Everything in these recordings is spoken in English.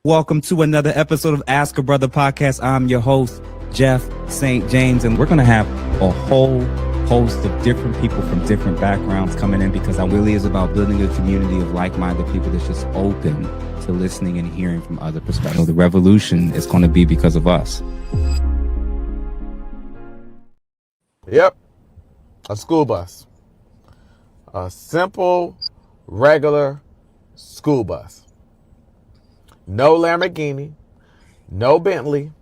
Welcome to another episode of Ask a Brother podcast. I'm your host, Jeff St. James, and we're going to have a whole host of different people from different backgrounds coming in because it really is about building a community of like-minded people that's just open to listening and hearing from other perspectives. The revolution is going to be because of us. Yep, a school bus. A simple, regular school bus. No Lamborghini, no Bentley,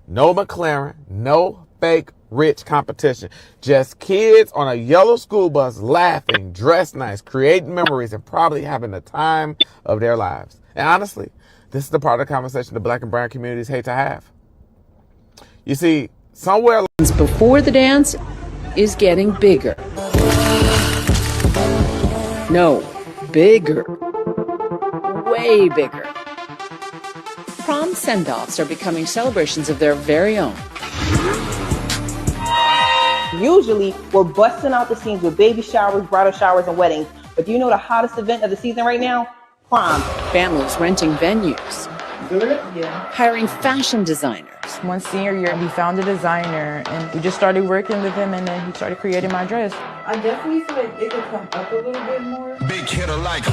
no McLaren, no fake rich competition. Just kids on a yellow school bus laughing, dressed nice, creating memories, and probably having the time of their lives. And honestly, this is the part of the conversation the black and brown communities hate to have. You see, somewhere before the dance is getting bigger. No, bigger. Way bigger. Prom send-offs are becoming celebrations of their very own. Usually, we're busting out the scenes with baby showers, bridal showers, and weddings. But do you know the hottest event of the season right now? Prom. Families renting venues. Yeah. Hiring fashion designers. One senior year, we found a designer, and we just started working with him, and then he started creating my dress. I definitely feel like it could come up a little bit more. Big hitter like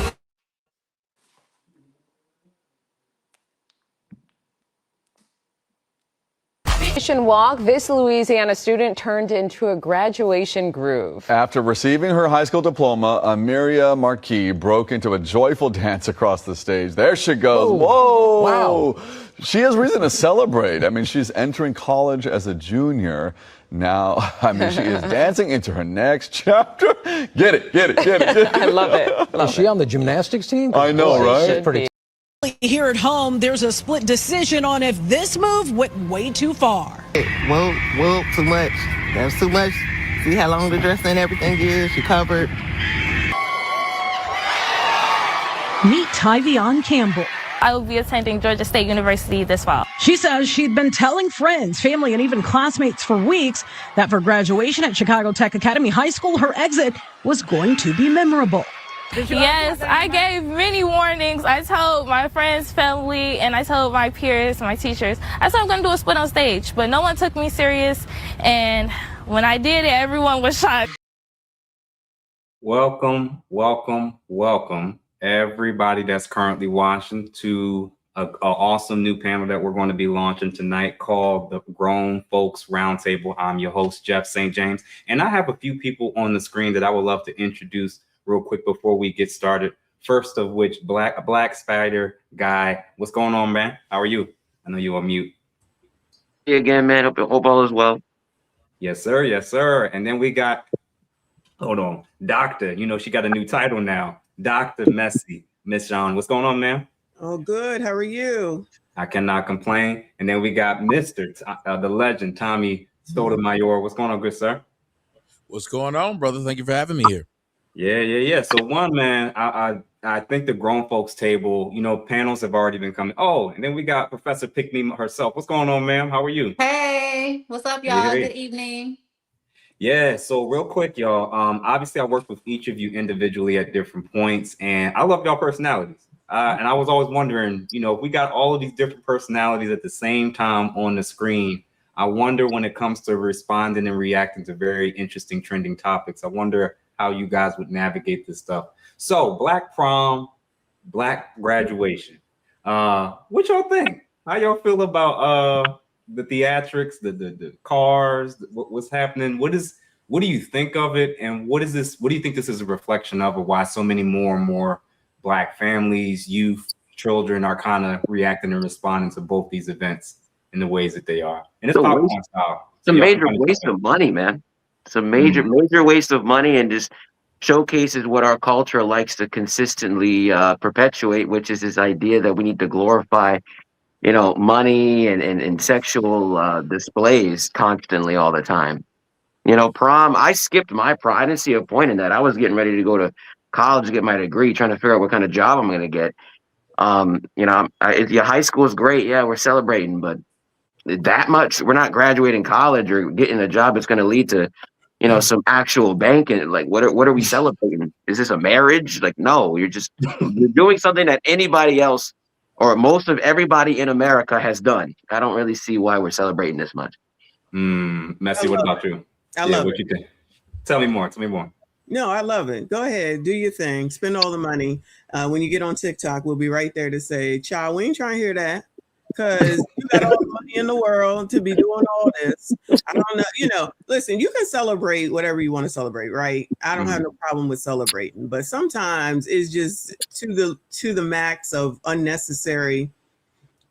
Walk, this Louisiana student turned into a graduation groove. After receiving her high school diploma, Amiria Marquis broke into a joyful dance across the stage. There she goes. Whoa. Wow. She has reason to celebrate. I mean, she's entering college as a junior. Now, she is dancing into her next chapter. Get it. I love it. Is she on the gymnastics team? I know, right? She's pretty. Here at home, there's a split decision on if this move went way too far. Well, too much. That was too much. See how long the dress and everything is? She covered. Meet Tyvion Campbell. I will be attending Georgia State University this fall. She says she'd been telling friends, family, and even classmates for weeks that for graduation at Chicago Tech Academy High School, her exit was going to be memorable. Yes, I gave many warnings. I told my friends, family, and I told my peers, my teachers, I said I'm going to do a split on stage, but no one took me serious. And when I did it, everyone was shocked. Welcome, everybody that's currently watching to an awesome new panel that we're going to be launching tonight called the Grown Folks Roundtable. I'm your host, Jeff St. James, and I have a few people on the screen that I would love to introduce real quick before we get started. First of which, Black Spider Guy. What's going on, man? How are you? I know you're on mute. Hey again, man. Hope all is well. Yes, sir. And then we got, hold on, Doctor. You know, she got a new title now. Dr. Messy. Miss Sean, what's going on, man? Oh, good. How are you? I cannot complain. And then we got Mr. The legend, Tommy Sotomayor. What's going on, good sir? What's going on, brother? Thank you for having me here. Yeah. So one, man, I think the grown folks table, you know, panels have already been coming. Oh, and then we got Professor Pick Me herself. What's going on, ma'am? How are you? Hey, what's up, y'all? Good evening. Yeah, so real quick, y'all. Obviously I worked with each of you individually at different points, and I love y'all personalities. And I was always wondering, you know, if we got all of these different personalities at the same time on the screen, I wonder when it comes to responding and reacting to very interesting trending topics, I wonder how you guys would navigate this stuff. So Black prom, Black graduation. What y'all think? How y'all feel about the theatrics, the cars, what's happening? What do you think of it? And what do you think this is a reflection of, or why so many more and more Black families, youth, children are kind of reacting and responding to both these events in the ways that they are? And it's popcorn style. It's a major waste of money, man. It's a major waste of money, and just showcases what our culture likes to consistently perpetuate, which is this idea that we need to glorify, you know, money and sexual displays constantly all the time. You know, prom, I skipped my prom. I didn't see a point in that. I was getting ready to go to college to get my degree, trying to figure out what kind of job I'm going to get. You know, high school is great. Yeah, we're celebrating, but that much, we're not graduating college or getting a job that's going to lead to, you know, some actual banking. Like, what are we celebrating? Is this a marriage? Like, no, you're doing something that anybody else or most of everybody in America has done. I don't really see why we're celebrating this much. Messy, what about you? I love what it. you think? Tell me more. Tell me more. No, I love it. Go ahead, do your thing, spend all the money. When you get on TikTok, we'll be right there to say, "Child, we ain't trying to hear that." Because you got all the money in the world to be doing all this. I don't know. Listen, you can celebrate whatever you want to celebrate, right? I don't have no problem with celebrating, but sometimes it's just to the max of unnecessary.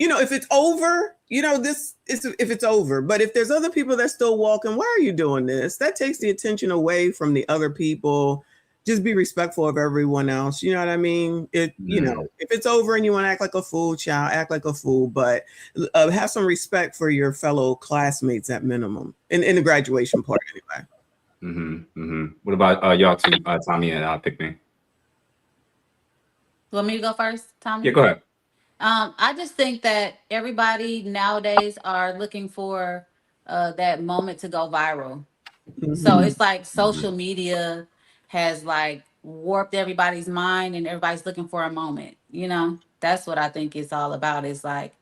If it's over, if it's over. But if there's other people that's still walking, why are you doing this? That takes the attention away from the other people. Just be respectful of everyone else. You know what I mean? If it's over and you want to act like a fool, child, act like a fool. But have some respect for your fellow classmates at minimum in the graduation part, anyway. What about y'all two, Tommy and Pick Me? Want me to go first, Tommy? Yeah, go ahead. I just think that everybody nowadays are looking for that moment to go viral. So it's like social media has like warped everybody's mind and everybody's looking for a moment. That's what I think it's all about. Is like,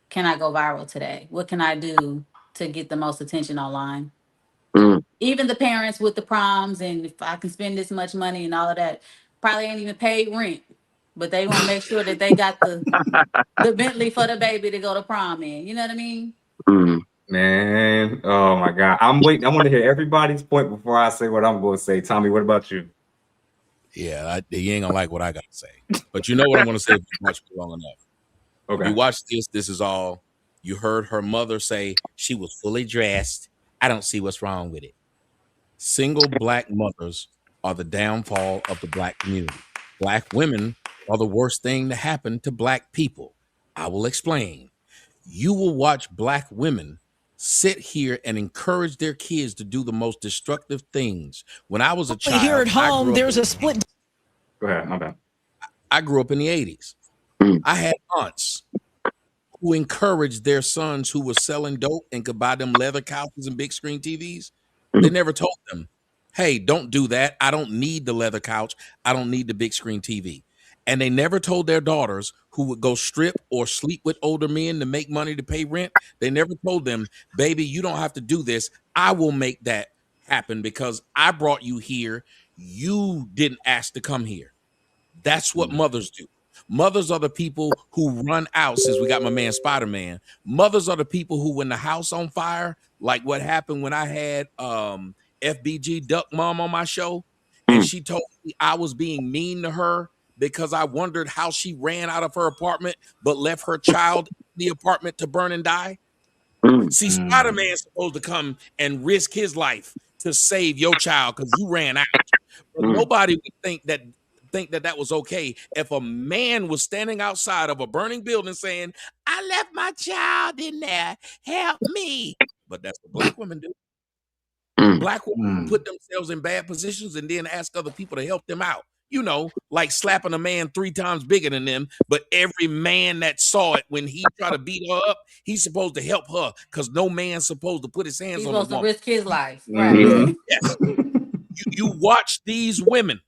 can I go viral today? What can I do to get the most attention online? Even the parents with the proms, and if I can spend this much money and all of that, probably ain't even paid rent, but they want to make sure that they got the Bentley for the baby to go to prom in. You know what I mean? Man, oh my God. I'm waiting. I want to hear everybody's point before I say what I'm going to say. Tommy, what about you? Yeah, you ain't gonna like what I got to say. But you know what I'm gonna say if you watch me long enough. Okay. You watch this is all. You heard her mother say she was fully dressed. I don't see what's wrong with it. Single Black mothers are the downfall of the Black community. Black women are the worst thing to happen to Black people. I will explain. You will watch Black women sit here and encourage their kids to do the most destructive things. When I was a child, here at home, there's a split. Go ahead, my bad. I grew up in the 80s. I had aunts who encouraged their sons who were selling dope and could buy them leather couches and big screen TVs. They never told them, hey, don't do that. I don't need the leather couch. I don't need the big screen TV. And they never told their daughters who would go strip or sleep with older men to make money to pay rent. They never told them, baby, you don't have to do this. I will make that happen because I brought you here. You didn't ask to come here. That's what mothers do. Mothers are the people who run out, since we got my man Spider-Man. Mothers are the people who, when the house on fire, like what happened when I had FBG Duck Mom on my show, and she told me I was being mean to her because I wondered how she ran out of her apartment but left her child in the apartment to burn and die. See, Spider-Man's supposed to come and risk his life to save your child because you ran out. But nobody would think that was okay if a man was standing outside of a burning building saying, I left my child in there, help me. But that's what Black women do. Black women put themselves in bad positions and then ask other people to help them out. Like slapping a man 3 times bigger than them, but every man that saw it, when he tried to beat her up, he's supposed to help her because no man's supposed to put his hands on her. He's supposed to risk his life. Right. Yes. You watch these women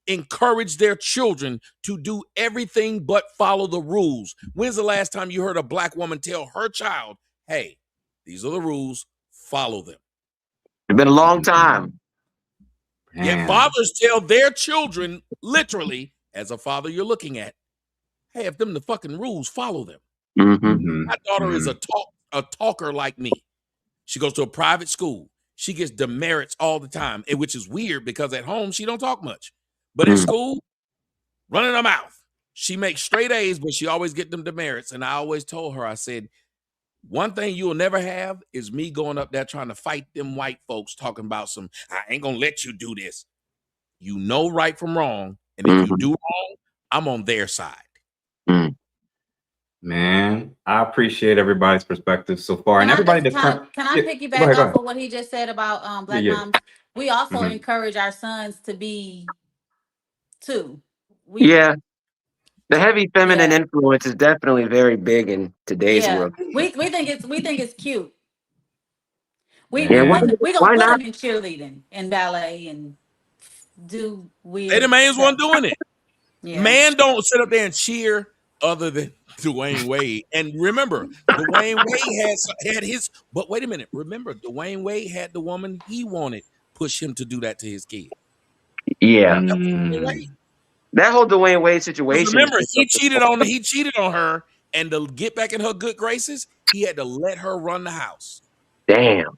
encourage their children to do everything but follow the rules. When's the last time you heard a Black woman tell her child, hey, these are the rules, follow them? It's been a long time. Yet fathers tell their children, literally, as a father you're looking at, hey, if them the fucking rules, follow them. My daughter is a talker like me. She goes to a private school. She gets demerits all the time, which is weird because at home she don't talk much. But in school, running her mouth. She makes straight A's, but she always get them demerits. And I always told her, I said, one thing you'll never have is me going up there trying to fight them white folks talking about I ain't gonna let you do this. You know right from wrong. And if you do wrong, I'm on their side. Man, I appreciate everybody's perspective so far. Can and everybody Can I piggyback off of what he just said about Black moms? We also encourage our sons to be too. The heavy feminine influence is definitely very big in today's world. We think it's cute. We gonna put them in cheerleading and ballet and do weird. They the man's one doing it. Man don't sit up there and cheer other than Dwayne Wade. And remember, Dwayne Wade had his, but wait a minute. Remember, Dwayne Wade had the woman he wanted push him to do that to his kid. Yeah. That was Dwayne Wade. That whole Dwayne Wade situation. Remember, he cheated on her, and to get back in her good graces, he had to let her run the house. Damn.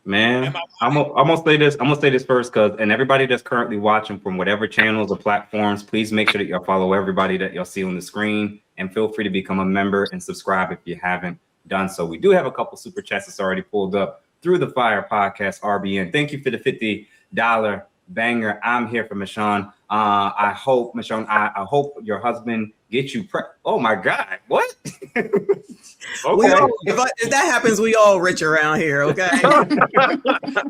Man, I'm gonna say this. I'm gonna say this first, and everybody that's currently watching from whatever channels or platforms, please make sure that y'all follow everybody that y'all see on the screen, and feel free to become a member and subscribe if you haven't done so. We do have a couple super chats that's already pulled up through the Fire Podcast RBN. Thank you for the $50 banger. I'm here for Michonne. I hope, Michonne, I hope your husband gets you oh my God, what? Okay. If that happens, we all rich around here, okay?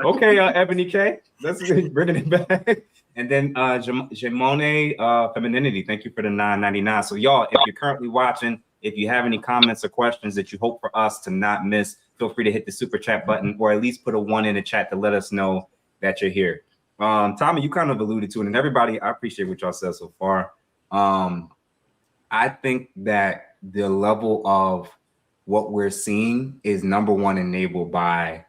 Okay, Ebony K. Let's bringing it back. And then Jamone Femininity, thank you for the $9.99. So y'all, if you're currently watching, if you have any comments or questions that you hope for us to not miss, feel free to hit the super chat button, or at least put a 1 in the chat to let us know that you're here. Tommy, you kind of alluded to it, and everybody, I appreciate what y'all said so far. I think that the level of what we're seeing is number one enabled by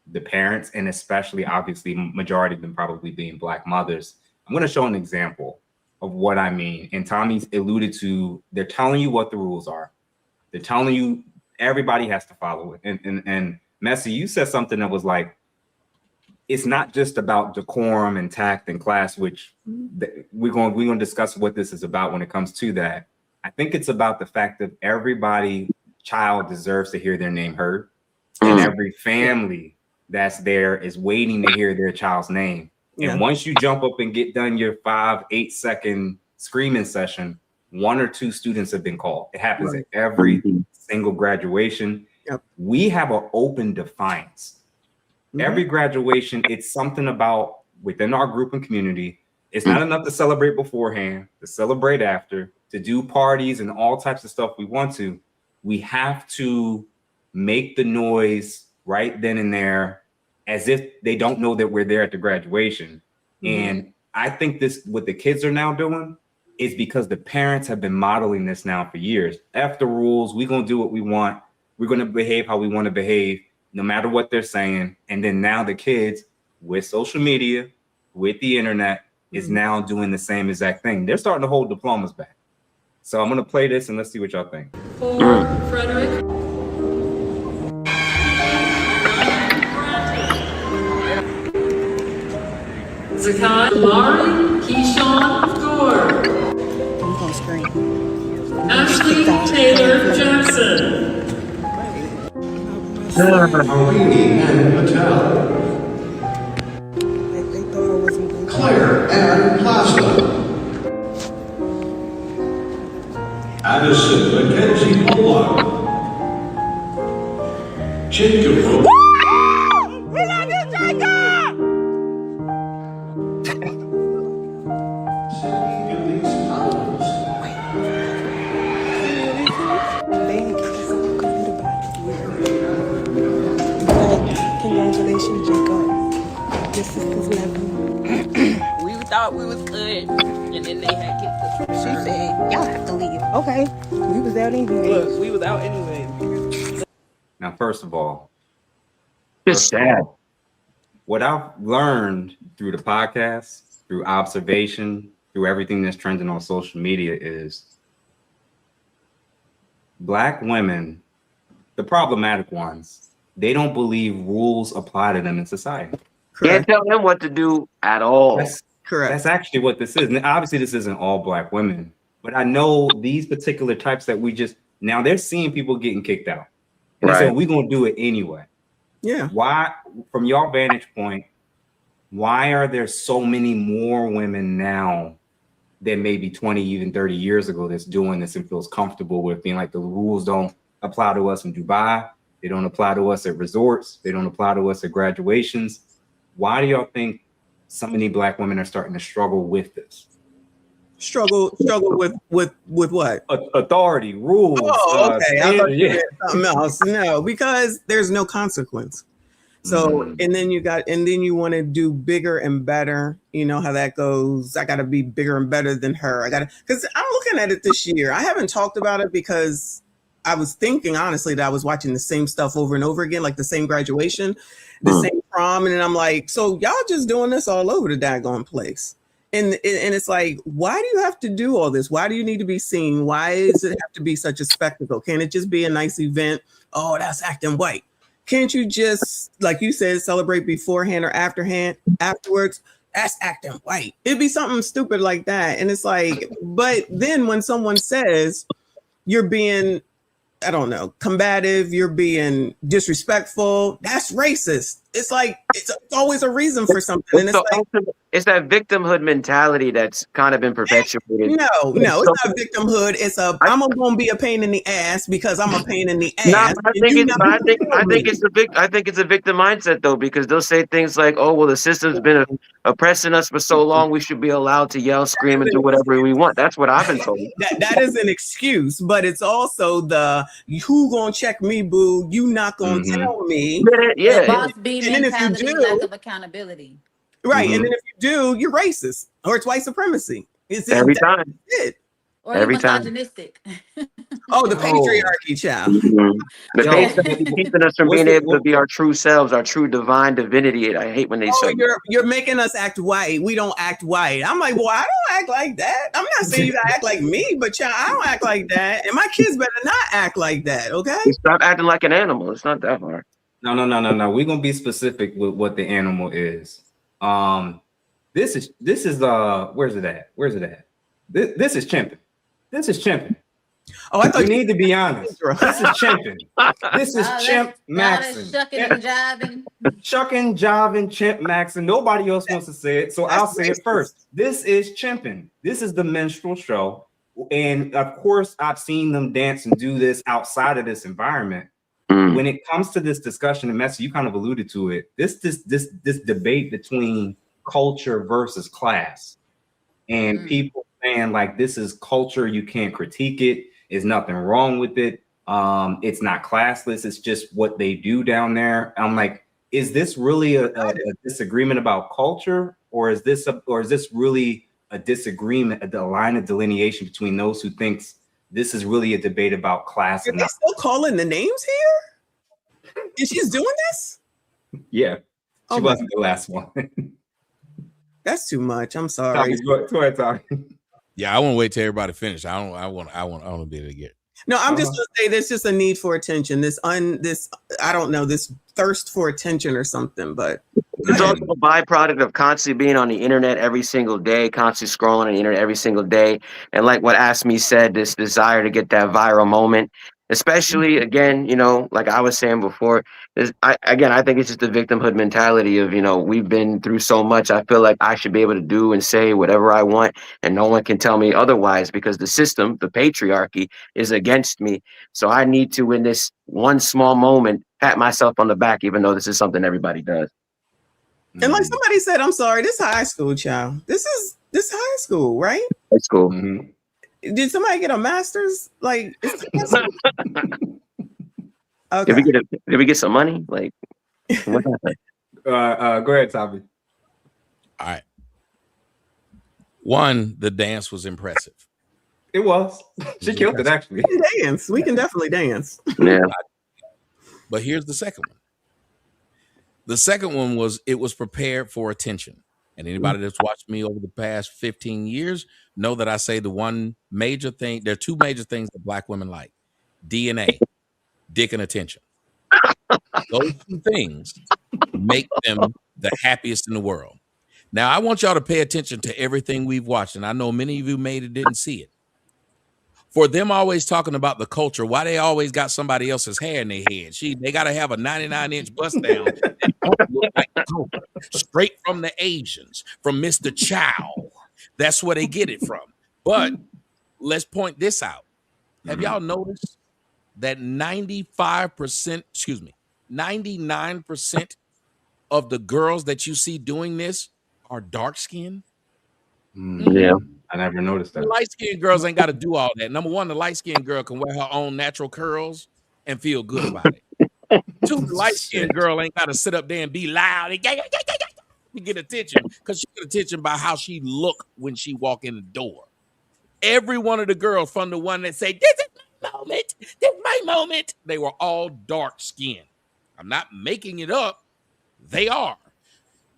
the parents, and especially obviously majority of them probably being Black mothers. I'm going to show an example of what I mean. And Tommy's alluded to, they're telling you what the rules are. They're telling you everybody has to follow it. And Messi, you said something that was like, it's not just about decorum and tact and class, which we're going to discuss what this is about when it comes to that. I think it's about the fact that everybody child deserves to hear their name heard, and every family that's there is waiting to hear their child's name. And once you jump up and get done your 5-8 second screaming session, 1 or 2 students have been called. It happens at every single graduation. We have an open defiance. Every graduation, it's something about within our group and community. It's not enough to celebrate beforehand, to celebrate after, to do parties and all types of stuff we want to. We have to make the noise right then and there as if they don't know that we're there at the graduation. And I think this, what the kids are now doing, is because the parents have been modeling this now for years. F the rules, we're going to do what we want. We're going to behave how we want to behave, no matter what they're saying. And then now the kids with social media, with the internet, is now doing the same exact thing. They're starting to hold diplomas back. So I'm going to play this and let's see what y'all think. For Frederick. Zakai Lari Keyshawn Gore. I'm gonna scream. Ashley Taylor Jackson. Marini and Patel. Claire Ann Plaza. Addison Mackenzie Pollock. Jacob. We love you, Jacob! Congratulations, Jacob. Your sister's level. We thought we was good, and then they had kicked us. She said, y'all have to leave. Okay. We was out anyway. Look, we was out anyway. Now, first of all, it's sad. What I've learned through the podcast, through observation, through everything that's trending on social media is Black women, the problematic ones, they don't believe rules apply to them in society. Can't tell them what to do at all. That's actually what this is. And obviously, this isn't all Black women, but I know these particular types that we just, now they're seeing people getting kicked out. And they said, we're going to do it anyway. Yeah. Why, from your vantage point, why are there so many more women now than maybe 20, even 30 years ago that's doing this and feels comfortable with being like, the rules don't apply to us in Dubai. They don't apply to us at resorts. They don't apply to us at graduations. Why do y'all think so many Black women are starting to struggle with this? Struggle with what? Authority, rules. Oh, okay. I thought you yeah. meant something else. No, because there's no consequence. So, and then you want to do bigger and better. You know how that goes. I got to be bigger and better than her. Because I'm looking looking at it this year. I haven't talked about it because I was thinking, honestly, that I was watching the same stuff over and over again, like the same graduation, the same prom. And then I'm like, so y'all just doing this all over the daggone place. And it's like, why do you have to do all this? Why do you need to be seen? Why does it have to be such a spectacle? Can't it just be a nice event? Oh, that's acting white. Can't you just, like you said, celebrate beforehand or afterwards? That's acting white. It'd be something stupid like that. And it's like, but then when someone says you're being, I don't know, combative, you're being disrespectful, that's racist. It's like, it's always a reason for something. And It's that victimhood mentality that's kind of been perpetuated. No, it's not victimhood. It's I'm gonna be a pain in the ass because I'm a pain in the ass. No, I think it's a victim mindset though, because they'll say things like, "Oh, well, the system's been oppressing us for so long, we should be allowed to yell, scream, and do whatever we want." That's what I've been told. That is an excuse, but it's also the who gonna check me, boo? You not gonna tell me? The boss B and then if you mentality, do, lack of accountability. Right, and then if you do, you're racist or it's white supremacy. Every time. Or Every time. misogynistic. Oh, the patriarchy, child. The patriarchy keeping us from being able to be our true selves, our true divine divinity. I hate when they say you're making us act white. We don't act white. I'm like, well, I don't act like that. I'm not saying you gotta act like me, but child, I don't act like that. And my kids better not act like that, okay? Stop acting like an animal. It's not that hard. No. We're gonna be specific with what the animal is. This is where's it at? This is chimping. This is chimping. Oh, I thought we need to be honest. This is chimping. This is chimp maxing. Shucking, jiving, chimp maxing. Nobody else wants to say it, so I'll say it first. This is chimping. This is the minstrel show, and of course, I've seen them dance and do this outside of this environment. When it comes to this discussion, and Messi, you kind of alluded to it. This debate between culture versus class, and people saying like this is culture, you can't critique it. There's nothing wrong with it. It's not classless. It's just what they do down there. I'm like, is this really a disagreement about culture, or is this really a disagreement, a line of delineation between those who thinks this is really a debate about class? Are they still calling the names here? And she's doing this? Yeah, she wasn't the last one. That's too much. I'm sorry. Go ahead, Tommy. Yeah, I want to wait till everybody finish. I want to be able to get. No, I'm just gonna say there's just a need for attention. This I don't know, this thirst for attention or something, but it's also a byproduct of constantly being on the internet every single day, constantly scrolling on the internet every single day. And like what Asmi said, this desire to get that viral moment, especially again, like I was saying before, I think it's just the victimhood mentality of, we've been through so much. I feel like I should be able to do and say whatever I want, and no one can tell me otherwise because the system, the patriarchy, is against me. So I need to, in this one small moment, pat myself on the back, even though this is something everybody does. And like somebody said, I'm sorry, this high school, child. This high school, right? High school. Did somebody get a master's? Like, okay. Did we get some money? Like, what happened? Go ahead, Tommy. All right. One, the dance was impressive. It was. She killed it, actually. We can dance. We can definitely dance. Yeah. But here's the second one. The second one was it was prepared for attention. And anybody that's watched me over the past 15 years know that I say the one major thing, there are two major things that Black women like: DNA, dick, and attention. Those two things make them the happiest in the world. Now, I want y'all to pay attention to everything we've watched, and I know many of you maybe didn't see it. For them always talking about the culture, why they always got somebody else's hair in their head? They got to have a 99-inch bust down that don't look like the culture. Straight from the Asians, from Mr. Chow. That's where they get it from. But let's point this out. Have y'all noticed that 99% of the girls that you see doing this are dark skinned? Yeah. I never noticed that. Light-skinned girls ain't got to do all that. Number one, the light-skinned girl can wear her own natural curls and feel good about it. Two, the light-skinned girl ain't got to sit up there and be loud and get attention, because she get attention by how she look when she walk in the door. Every one of the girls, from the one that say, "This is my moment, this is my moment," they were all dark skinned. I'm not making it up. They are.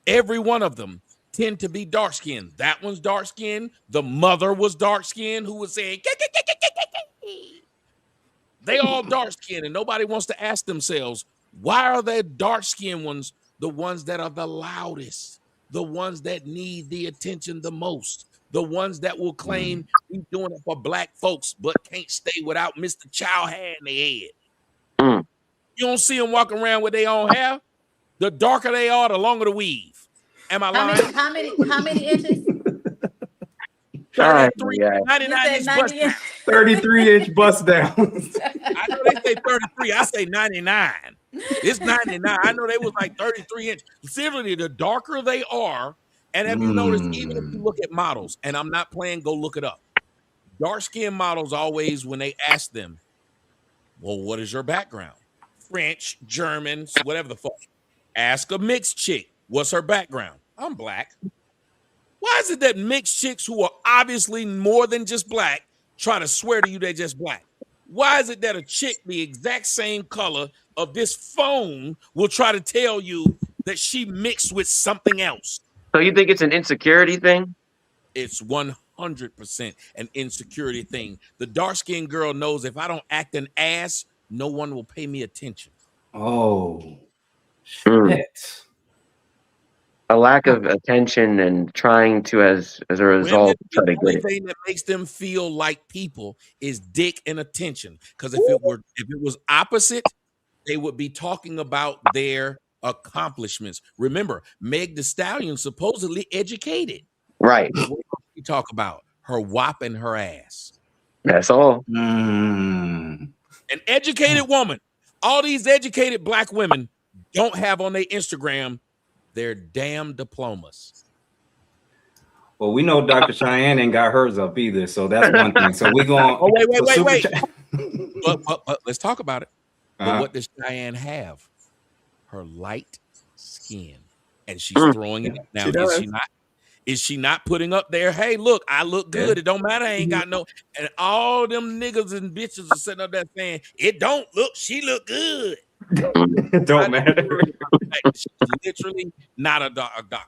Every one of them tend to be dark skinned. That one's dark skinned. The mother was dark skinned, who was saying, they all dark skinned, and nobody wants to ask themselves, why are the dark skinned ones the ones that are the loudest, the ones that need the attention the most, the ones that will claim we doing it for black folks but can't stay without Mr. Child hair in their head? You don't see them walking around with their own hair. The darker they are, the longer the weave. Am I lying? How many inches? 33, 99-inch bust down. 33-inch bust down. I know they say 33. I say 99. It's 99. I know they was like 33 inch. Seriously, the darker they are, and have you noticed, even if you look at models, and I'm not playing, go look it up. Dark-skinned models always, when they ask them, well, what is your background? French, German, whatever the fuck. Ask a mixed chick, what's her background? I'm black. Why is it that mixed chicks who are obviously more than just black try to swear to you they're just black? Why is it that a chick the exact same color of this phone will try to tell you that she mixed with something else? So you think it's an insecurity thing? It's 100% an insecurity thing. The dark-skinned girl knows if I don't act an ass, no one will pay me attention. Oh, shit. A lack of attention and trying to, as a result, try to The only get it. thing that makes them feel like people is dick and attention. Because if it was opposite, they would be talking about their accomplishments. Remember, Meg Thee Stallion supposedly educated. Right. What else we talk about? Her whopping her ass. That's all. An educated woman. All these educated black women don't have on their Instagram their damn diplomas. Well, we know Dr. Cheyenne ain't got hers up either, so that's one thing. So we're going. Oh, wait. But let's talk about it. But what does Cheyenne have? Her light skin, and she's throwing it up. Now, is she not putting up there? Hey, look, I look good. It don't matter. I ain't got no. And all them niggas and bitches are sitting up there saying, "It don't look. She look good." It don't matter. She's literally not a doctor.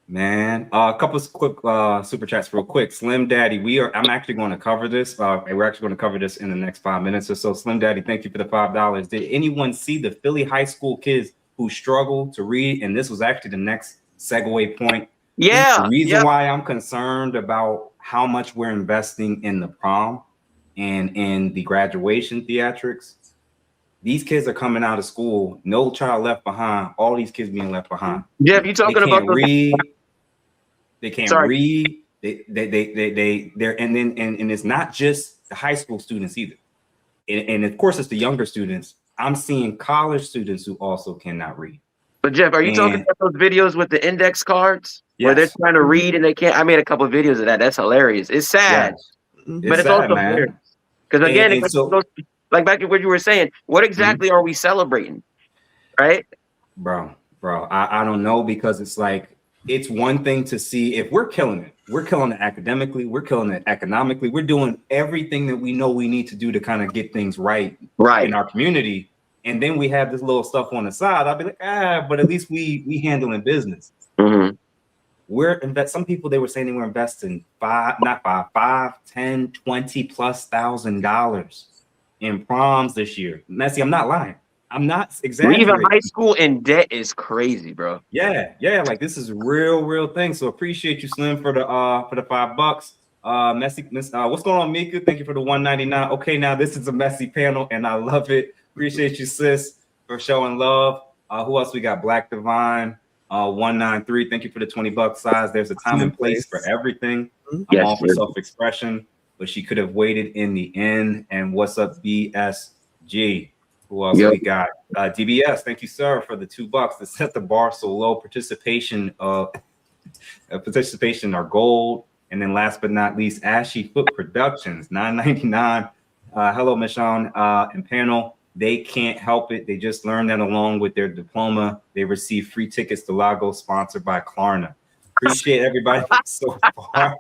Man, a couple of quick super chats real quick. Slim Daddy, I'm actually going to cover this. We're actually going to cover this in the next 5 minutes or so. Slim Daddy, thank you for the $5. Did anyone see the Philly high school kids who struggle to read? And this was actually the next segue point. Yeah. The reason why I'm concerned about how much we're investing in the prom and in the graduation theatrics. These kids are coming out of school, no child left behind. All these kids being left behind. Yeah, if you're talking about read, they can't read. They're and it's not just the high school students either. And of course, it's the younger students. I'm seeing college students who also cannot read. But Jeff, are you talking about those videos with the index cards where they're trying to read and they can't? I made a couple of videos of that. That's hilarious. It's sad, but it's sad, also man. Because again, like back to what you were saying, what exactly are we celebrating, right? Bro, I don't know, because it's like, it's one thing to see if we're killing it. We're killing it academically. We're killing it economically. We're doing everything that we know we need to do to kind of get things right in our community. And then we have this little stuff on the side. I'll be like, but at least we handling business. Some people, they were saying they were investing $5, 10, 20 plus $1,000 in proms this year. Messi, I'm not lying. I'm not exaggerating. Leaving high school in debt is crazy, bro. Yeah, like this is real thing. So appreciate you, Slim, for the $5. Messi, what's going on, Mika? Thank you for the $1.99. Okay, now this is a messy panel, and I love it. Appreciate you, sis, for showing love. Who else we got? Black Divine, 193. Thank you for the $20 size. There's a time and place for everything. I'm all for self-expression, but she could have waited in the end. And what's up, BSG? Who else we got? DBS, thank you, sir, for the $2 to set the bar so low. Participation are gold. And then last but not least, Ashy Foot Productions, $9.99. Hello, Michonne and panel. They can't help it. They just learned that along with their diploma, they receive free tickets to Lago, sponsored by Klarna. Appreciate everybody so far.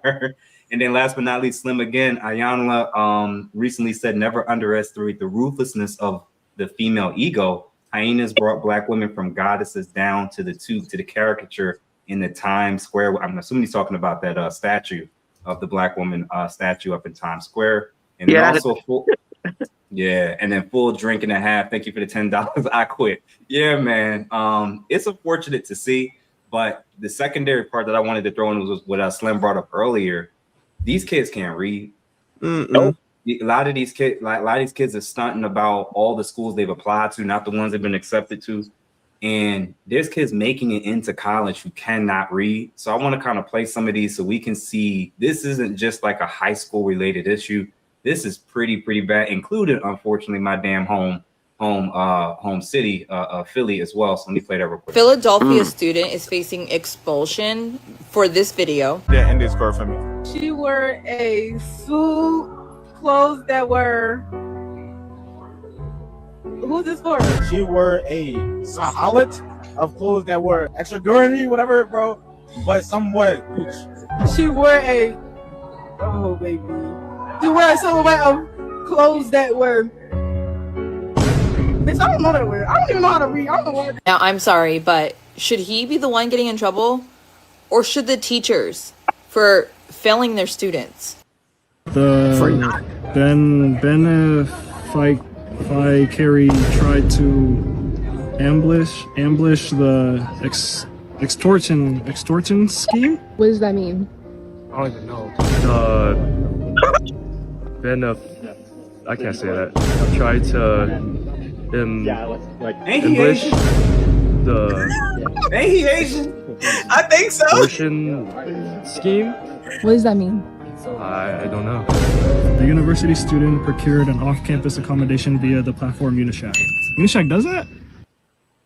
And then last but not least, Slim again, Ayanla recently said, never underestimate the ruthlessness of the female ego. Hyenas brought Black women from goddesses down to the caricature in the Times Square. I'm assuming he's talking about that statue of the Black woman statue up in Times Square. And then also and then full drink and a half. Thank you for the $10. I quit. Yeah, man. It's unfortunate to see, but the secondary part that I wanted to throw in was what Slim brought up earlier. These kids can't read. A lot of these kids are stunting about all the schools they've applied to, not the ones they've been accepted to. And there's kids making it into college who cannot read. So I want to kind of play some of these so we can see this isn't just like a high school related issue. This is pretty bad, including, unfortunately, my damn home city, Philly as well. So let me play that real quick. Philadelphia student is facing expulsion for this video. Yeah, end this score for me. She wore a suit, clothes that were. Who's this for? She wore a solid of clothes that were extra girly, whatever, bro, but somewhat. She wore a. Oh, baby. She wore a silhouette of clothes that were. Bitch, I don't know that word. I don't even know how to read. I don't know what. Now, I'm sorry, but should he be the one getting in trouble? Or should the teachers for failing their students? Carey tried to ambush the extortion scheme. What does that mean? I don't even know. I can't say that. Tried to ambush Ain't he Asian? I think so. extortion scheme. What does that mean? I don't know. The university student procured an off-campus accommodation via the platform Unishack. Unishack does that?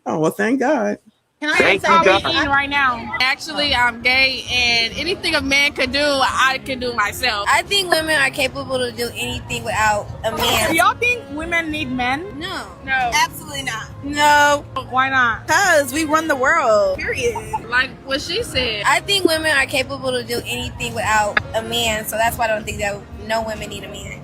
Oh, well, thank God. Can I say eating right now? Actually, I'm gay, and anything a man could do, I can do myself. I think women are capable to do anything without a man. Do y'all think women need men? No. No. Absolutely not. No. Why not? Because we run the world. Period. Like what she said. I think women are capable to do anything without a man, so that's why I don't think that no women need a man.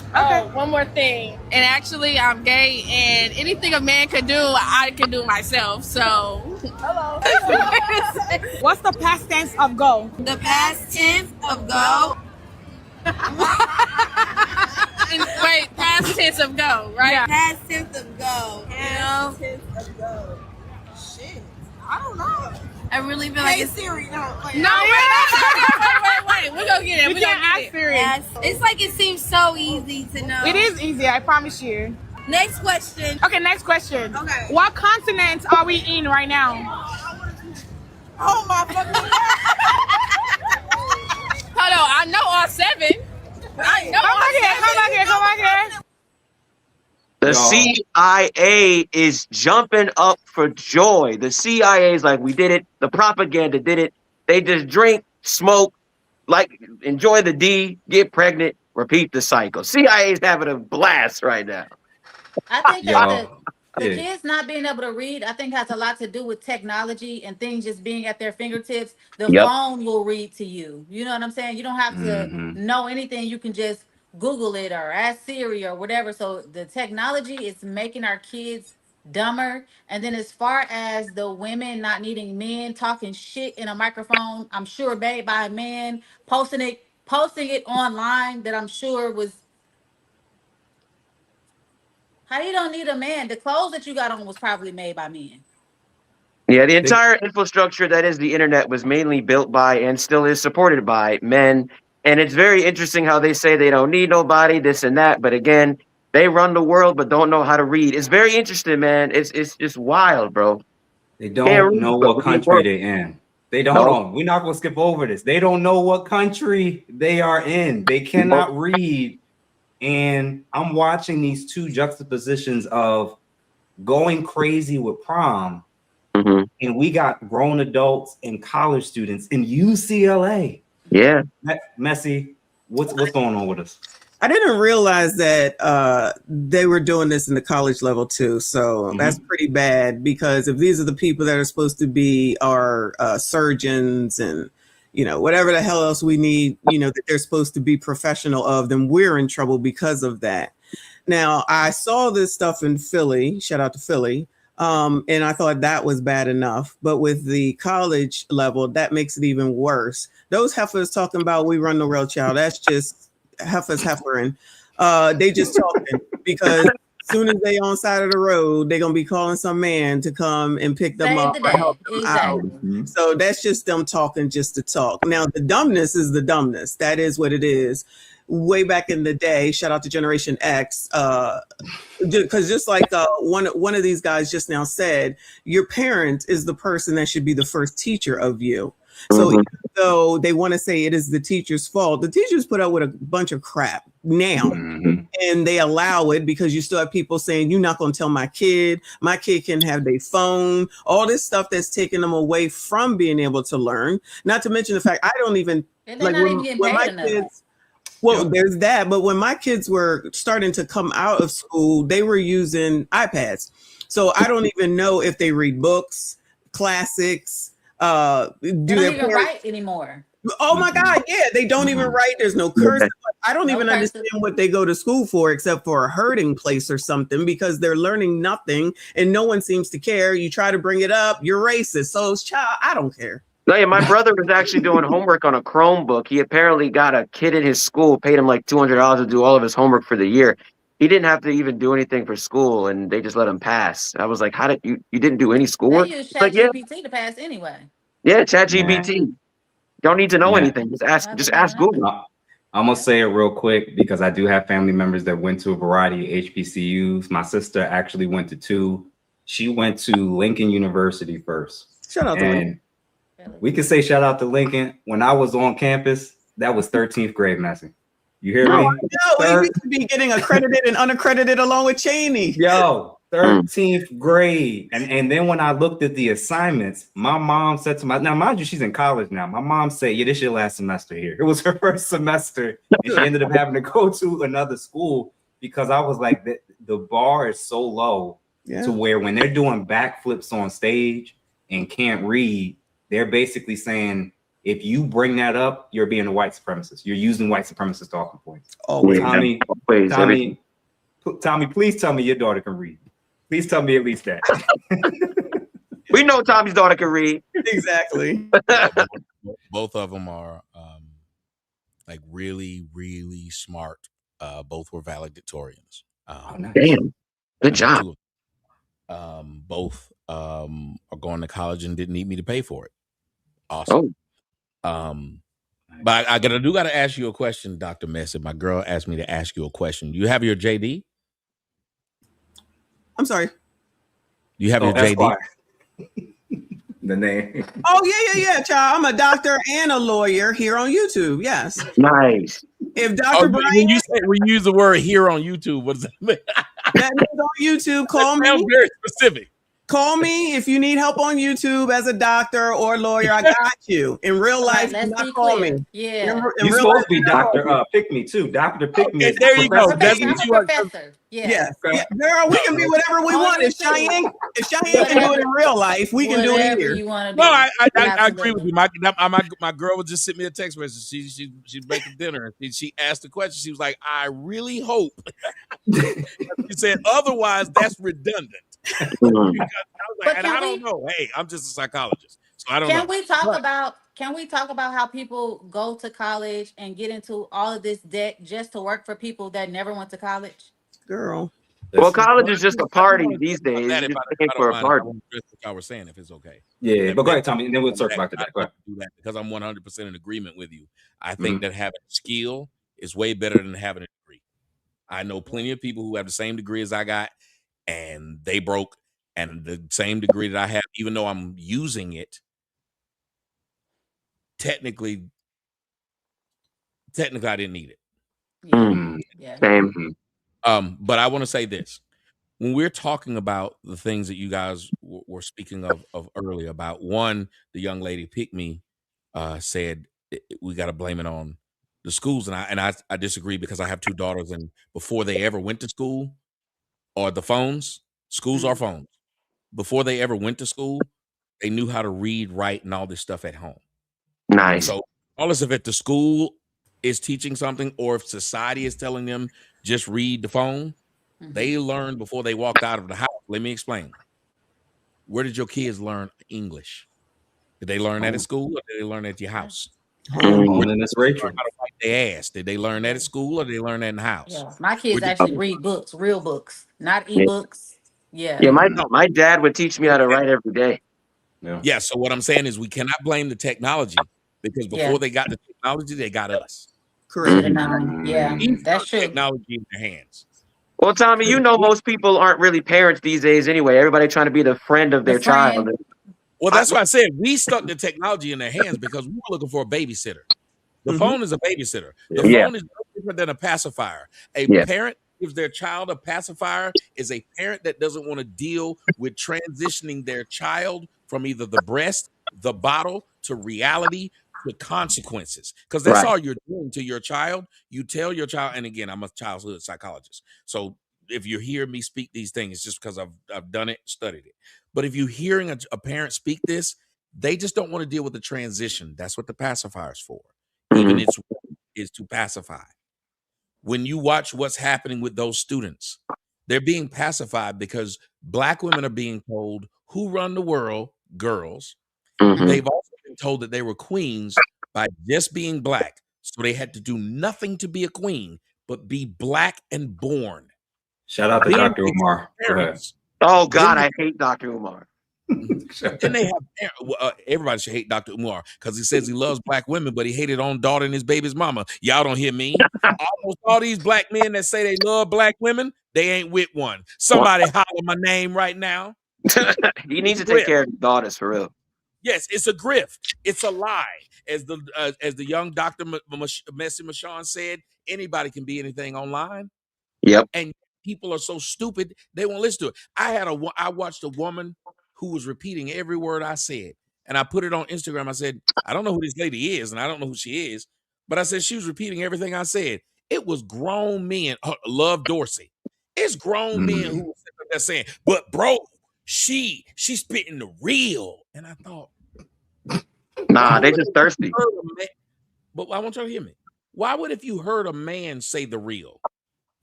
Okay. Oh, one more thing. And actually, I'm gay, and anything a man could do, I can do myself. So. Hello. What's the past tense of go? The past tense of go. Wait, past tense of go, right? Yeah. Past tense of go. Past tense of go. Shit. I don't know. I really feel like it's Siri. Wait. We're gonna get it. We're gonna ask Siri. It's like it seems so easy to know. It is easy, I promise you. Next question. Okay, next question. Okay. What continent are we in right now? Oh my fucking God. Hold on, I know all 7. I know all 7. Come back here. The CIA is jumping up for joy. The CIA is like, we did it. The propaganda did it. They just drink, smoke, like enjoy the D, get pregnant, repeat the cycle. CIA is having a blast right now. I think that the kids not being able to read, I think has a lot to do with technology and things just being at their fingertips. The phone will read to you. You know what I'm saying? You don't have to know anything. You can just Google it or ask Siri or whatever. So the technology is making our kids dumber. And then as far as the women not needing men talking shit in a microphone, I'm sure made by a man, posting it online that I'm sure was. How you don't need a man? The clothes that you got on was probably made by men. Yeah, the entire infrastructure that is the internet was mainly built by and still is supported by men. And it's very interesting how they say they don't need nobody, this and that. But again, they run the world but don't know how to read. It's very interesting, man. It's just wild, bro. They don't know what country they're in. They don't. Hold on. We're not going to skip over this. They don't know what country they are in. They cannot read. And I'm watching these two juxtapositions of going crazy with prom. And we got grown adults and college students in UCLA. Yeah. Messi, what's going on with us? I didn't realize that they were doing this in the college level too. So that's pretty bad, because if these are the people that are supposed to be our surgeons and whatever the hell else we need, that they're supposed to be professional of, then we're in trouble because of that. Now, I saw this stuff in Philly, shout out to Philly, and I thought that was bad enough. But with the college level, that makes it even worse. Those heifers talking about we run the real child, that's just heifers heifering. They just talking because as soon as they on side of the road, they're going to be calling some man to come and pick them up or help them out. So that's just them talking just to talk. Now, the dumbness is the dumbness. That is what it is. Way back in the day, shout out to Generation X, because just like one of these guys just now said, your parent is the person that should be the first teacher of you. So even though they want to say it is the teacher's fault, the teachers put up with a bunch of crap now, and they allow it because you still have people saying, you're not going to tell my kid can have their phone, all this stuff that's taking them away from being able to learn. Not to mention the fact I don't even, like when my kids, well, there's that. But when my kids were starting to come out of school, they were using iPads. So I don't even know if they read books, classics. Do they don't even write anymore. Oh my God, yeah, they don't even write. There's no cursive. I don't even understand what they go to school for, except for a herding place or something, because they're learning nothing and no one seems to care. You try to bring it up, you're racist. So child, I don't care. No, yeah, my brother was actually doing homework on a Chromebook. He apparently got a kid in his school, paid him like $200 to do all of his homework for the year. He didn't have to even do anything for school, and they just let him pass. I was like, "How did you didn't do any schoolwork?" They use Like, yeah, ChatGPT to pass anyway. yeah, ChatGPT. Don't need to know anything. Just ask Google. I'm gonna say it real quick because I do have family members that went to a variety of HBCUs. My sister actually went to 2. She went to Lincoln University first. Shout out to Lincoln. We can say shout out to Lincoln. When I was on campus, that was 13th grade, Massey. You hear me? No, we used to be getting accredited and unaccredited along with Cheney. Yo, 13th grade. And then when I looked at the assignments, my mom said to now mind you, she's in college now. My mom said, yeah, this is your last semester here. It was her first semester. And she ended up having to go to another school because I was like, the bar is so low to where when they're doing backflips on stage and can't read, they're basically saying, if you bring that up, you're being a white supremacist. You're using white supremacist talking points. Oh, Tommy, please tell me your daughter can read. Please tell me at least that. We know Tommy's daughter can read. Exactly. Both of them are like really, really smart. Both were valedictorians. Damn, good job. Both are going to college and didn't need me to pay for it. Awesome. But I gotta ask you a question, Dr. Messett. My girl asked me to ask you a question. You have your JD? I'm sorry. You have your JD? The name. Oh, yeah, child. I'm a doctor and a lawyer here on YouTube. Yes. Nice. If Dr. Brian, when you use the word here on YouTube, what does that mean? That means on YouTube, call me. Very specific. Call me if you need help on YouTube as a doctor or lawyer. I got you. In real life, do not call me. Yeah. You're supposed to be Dr. Pick Me too. Dr. Pick Me. There you go. That's professor. Yeah. Girl, we can be whatever we want. If Cheyenne can do it in real life, we can do it here. No, I agree with you. My girl would just send me a text message. She's making dinner and she asked the question. She was like, I really hope. She said, otherwise that's redundant. I was like, and I don't know. Hey, I'm just a psychologist, so I don't know. Can we talk about how people go to college and get into all of this debt just to work for people that never went to college? Girl. Well, college is just a party these days. You're just looking for a party. I was saying, if it's okay. Yeah, but go ahead, Tommy, and then we'll circle back to that. Go ahead. Do that because I'm 100% in agreement with you. I think that having skill is way better than having a degree. I know plenty of people who have the same degree as I got, and they broke, and the same degree that I have, even though I'm using it, technically I didn't need it. Yeah. Same. But I want to say this. When we're talking about the things that you guys were speaking of earlier, about one, the young lady Pick Me said we got to blame it on the schools, and I disagree because I have 2 daughters, and before they ever went to school, or the phones, schools are phones. Before they ever went to school, they knew how to read, write, and all this stuff at home. Nice. So regardless if the school is teaching something or if society is telling them just read the phone, they learn before they walked out of the house. Let me explain. Where did your kids learn English? Did they learn that at school or did they learn at your house? Home, and it's Rachel. How to wipe their ass. Did they learn that at school or did they learn that in the house? Yeah. My kids actually read books, real books, not ebooks. Yeah. Yeah, my dad would teach me how to write every day. Yeah. So what I'm saying is we cannot blame the technology because before they got the technology, they got us. Correct. Yeah, that's true. Technology in their hands. Well, Tommy, you know most people aren't really parents these days anyway. Everybody trying to be the friend of their child. Well, that's why I said we stuck the technology in their hands because we were looking for a babysitter. The phone is a babysitter. The phone is no different than a pacifier. A parent gives their child a pacifier is a parent that doesn't want to deal with transitioning their child from either the breast, the bottle, to reality, to consequences. Because that's all you're doing to your child. You tell your child, and again, I'm a childhood psychologist. So if you hear me speak these things, it's just because I've done it, studied it. But if you're hearing a parent speak this, they just don't want to deal with the transition. That's what the pacifier is for. Even its is to pacify. When you watch what's happening with those students, they're being pacified because Black women are being told who run the world, girls. They've also been told that they were queens by just being Black. So they had to do nothing to be a queen, but be Black and born. Shout out to Dr. Umar. Go ahead. Oh, God, I hate Dr. Umar. Then they have everybody should hate Dr. Umar because he says he loves Black women, but he hated on daughter and his baby's mama. Y'all don't hear me. Almost all these Black men that say they love Black women, they ain't with one. Somebody holler my name right now. He needs to take care of his daughters for real. Yes, it's a grift. It's a lie. As the young Dr. Messi Michon said, anybody can be anything online. Yep. And people are so stupid they won't listen to it. I watched a woman who was repeating every word I said. And I put it on Instagram. I said, I don't know who this lady is, and I don't know who she is. But I said she was repeating everything I said. It was grown men. Love Dorsey. It's grown men who were sitting there saying, but bro, she's spitting the real. And I thought, nah, they just thirsty. But I want y'all to hear me. Why would if you heard a man say the real?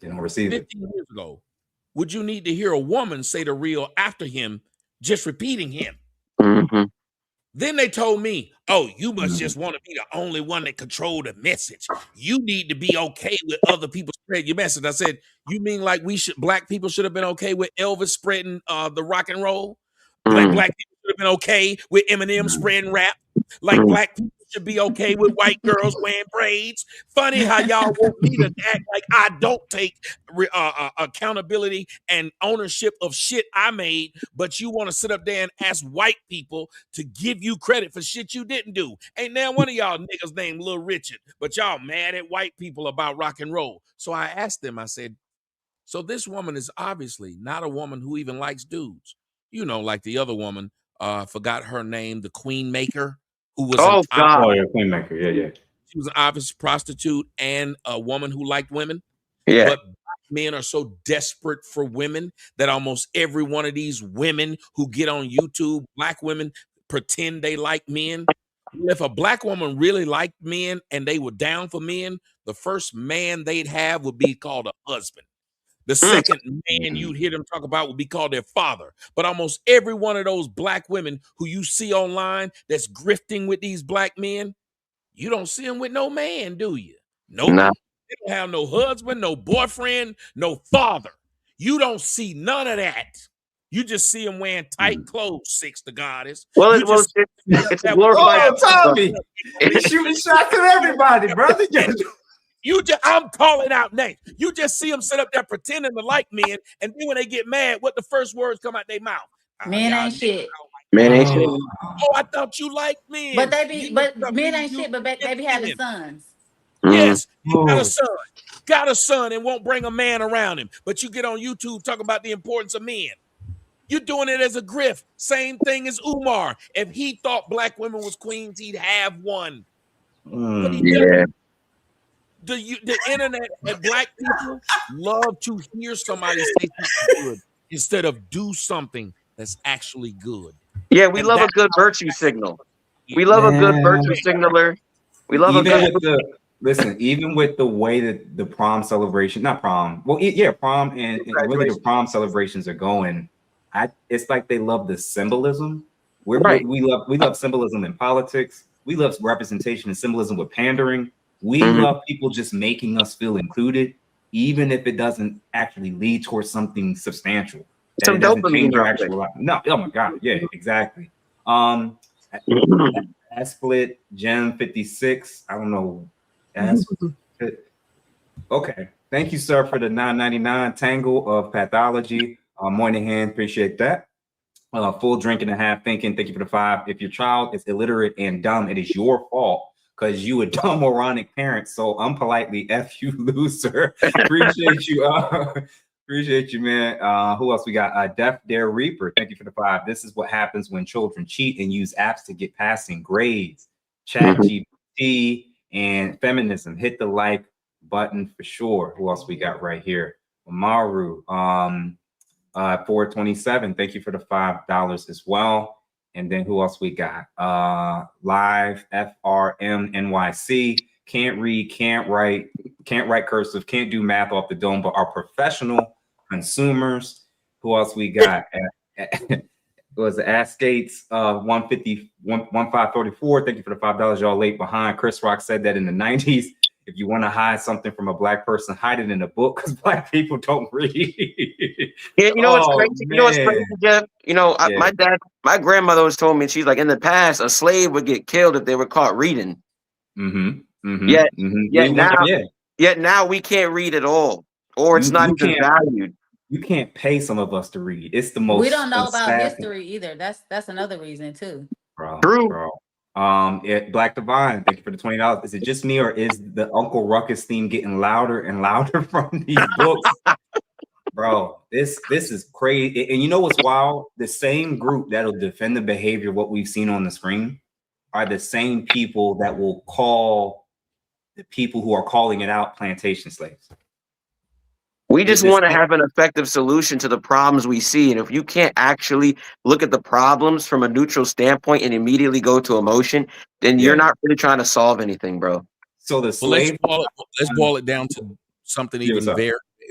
They don't receive 15 years ago, would you need to hear a woman say the real after him, just repeating him? Then they told me, oh, you must just want to be the only one that control the message. You need to be okay with other people spread your message. I said, you mean like Black people should have been okay with Elvis spreading the rock and roll? Like Black people should have been okay with Eminem spreading rap? Like Black people should be okay with white girls wearing braids? Funny how y'all want me to act like I don't take accountability and ownership of shit I made, but you want to sit up there and ask white people to give you credit for shit you didn't do. Ain't now one of y'all niggas named Lil Richard, but y'all mad at white people about rock and roll. So I asked them, I said, so this woman is obviously not a woman who even likes dudes. You know, like the other woman, forgot her name, the Queen Maker, who was Queen Maker, yeah. She was an obvious prostitute and a woman who liked women. Yeah. But men are so desperate for women that almost every one of these women who get on YouTube, Black women, pretend they like men. If a Black woman really liked men and they were down for men, the first man they'd have would be called a husband. The second man you'd hear them talk about would be called their father. But almost every one of those Black women who you see online that's grifting with these Black men, you don't see them with no man, do you? Nope. Nah. They don't have no husband, no boyfriend, no father. You don't see none of that. You just see them wearing tight clothes, Six the Goddess. Well, it's a glorified. Oh, Tommy, he's shooting shots at everybody, brother. I'm calling out names. You just see them sit up there pretending to like men, and then when they get mad, what the first words come out their mouth? Men ain't shit. Men ain't shit. Oh, I thought you liked men. But men ain't shit, but they be having sons. Yes, got a son and won't bring a man around him. But you get on YouTube talking about the importance of men. You're doing it as a grift. Same thing as Umar. If he thought Black women was queens, he'd have one. But he didn't. The internet and Black people love to hear somebody say something good instead of do something that's actually good. Yeah, we love a good virtue signal. We love a good Man. virtue signaler. We love Even a good. with even with the way that the prom celebration, not prom, well, prom and really the prom celebrations are going, it's like they love the symbolism. Right. We love symbolism in politics. We love representation and symbolism with pandering. We Mhm. love people just making us feel included, even if it doesn't actually lead towards something substantial. That Some it doesn't dopamine change your real actual quick. life. No, oh my God, yeah, exactly. Split Gem 56. I don't know. Okay. Thank you, sir, for the $9.99 tangle of pathology. Moynihan, appreciate that. Full drink and a half thinking. Thank you for the 5. If your child is illiterate and dumb, it is your fault because you a dumb, moronic parent. So unpolitely, F you, loser. Appreciate you. Appreciate you, man. Who else we got? Deaf Dare Reaper. Thank you for the 5. This is what happens when children cheat and use apps to get passing grades. Chat GPT and feminism. Hit the like button for sure. Who else we got right here? Maru. 427. Thank you for the $5 as well. And then who else we got? Live FRMNYC. Can't read, can't write cursive, can't do math off the dome, but are professional consumers. Who else we got? It was Ask Gates 1534. Thank you for the $5. Y'all late behind. Chris Rock said that in the 90s. If you want to hide something from a black person, hide it in a book because black people don't read. Yeah, you know what's crazy? You know what's crazy, Jeff? You know, my grandmother always told me, she's like, in the past, a slave would get killed if they were caught reading. Yet now we can't read at all, or it's not even valued. You can't pay some of us to read. It's the most. We don't know about history either. That's another reason too. Bro. Black Divine, thank you for the $20. Is it just me or is the Uncle Ruckus theme getting louder and louder from these books? Bro, this is crazy. And you know what's wild? The same group that'll defend the behavior what we've seen on the screen are the same people that will call the people who are calling it out plantation slaves. We just want to have an effective solution to the problems we see. And if you can't actually look at the problems from a neutral standpoint and immediately go to emotion, then you're not really trying to solve anything, bro. So the slave. Let's boil it down to something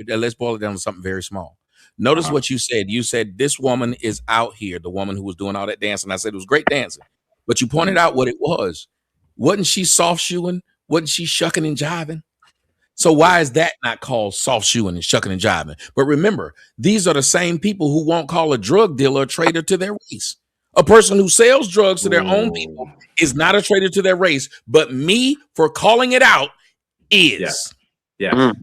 let's boil it down to something very small. Notice what you said. You said this woman is out here, the woman who was doing all that dancing. I said it was great dancing, but you pointed out what it was. Wasn't she soft shoeing? Wasn't she shucking and jiving? So why is that not called soft shoeing and shucking and jiving? But remember, these are the same people who won't call a drug dealer a traitor to their race. A person who sells drugs to their own people is not a traitor to their race, but me for calling it out is. Again,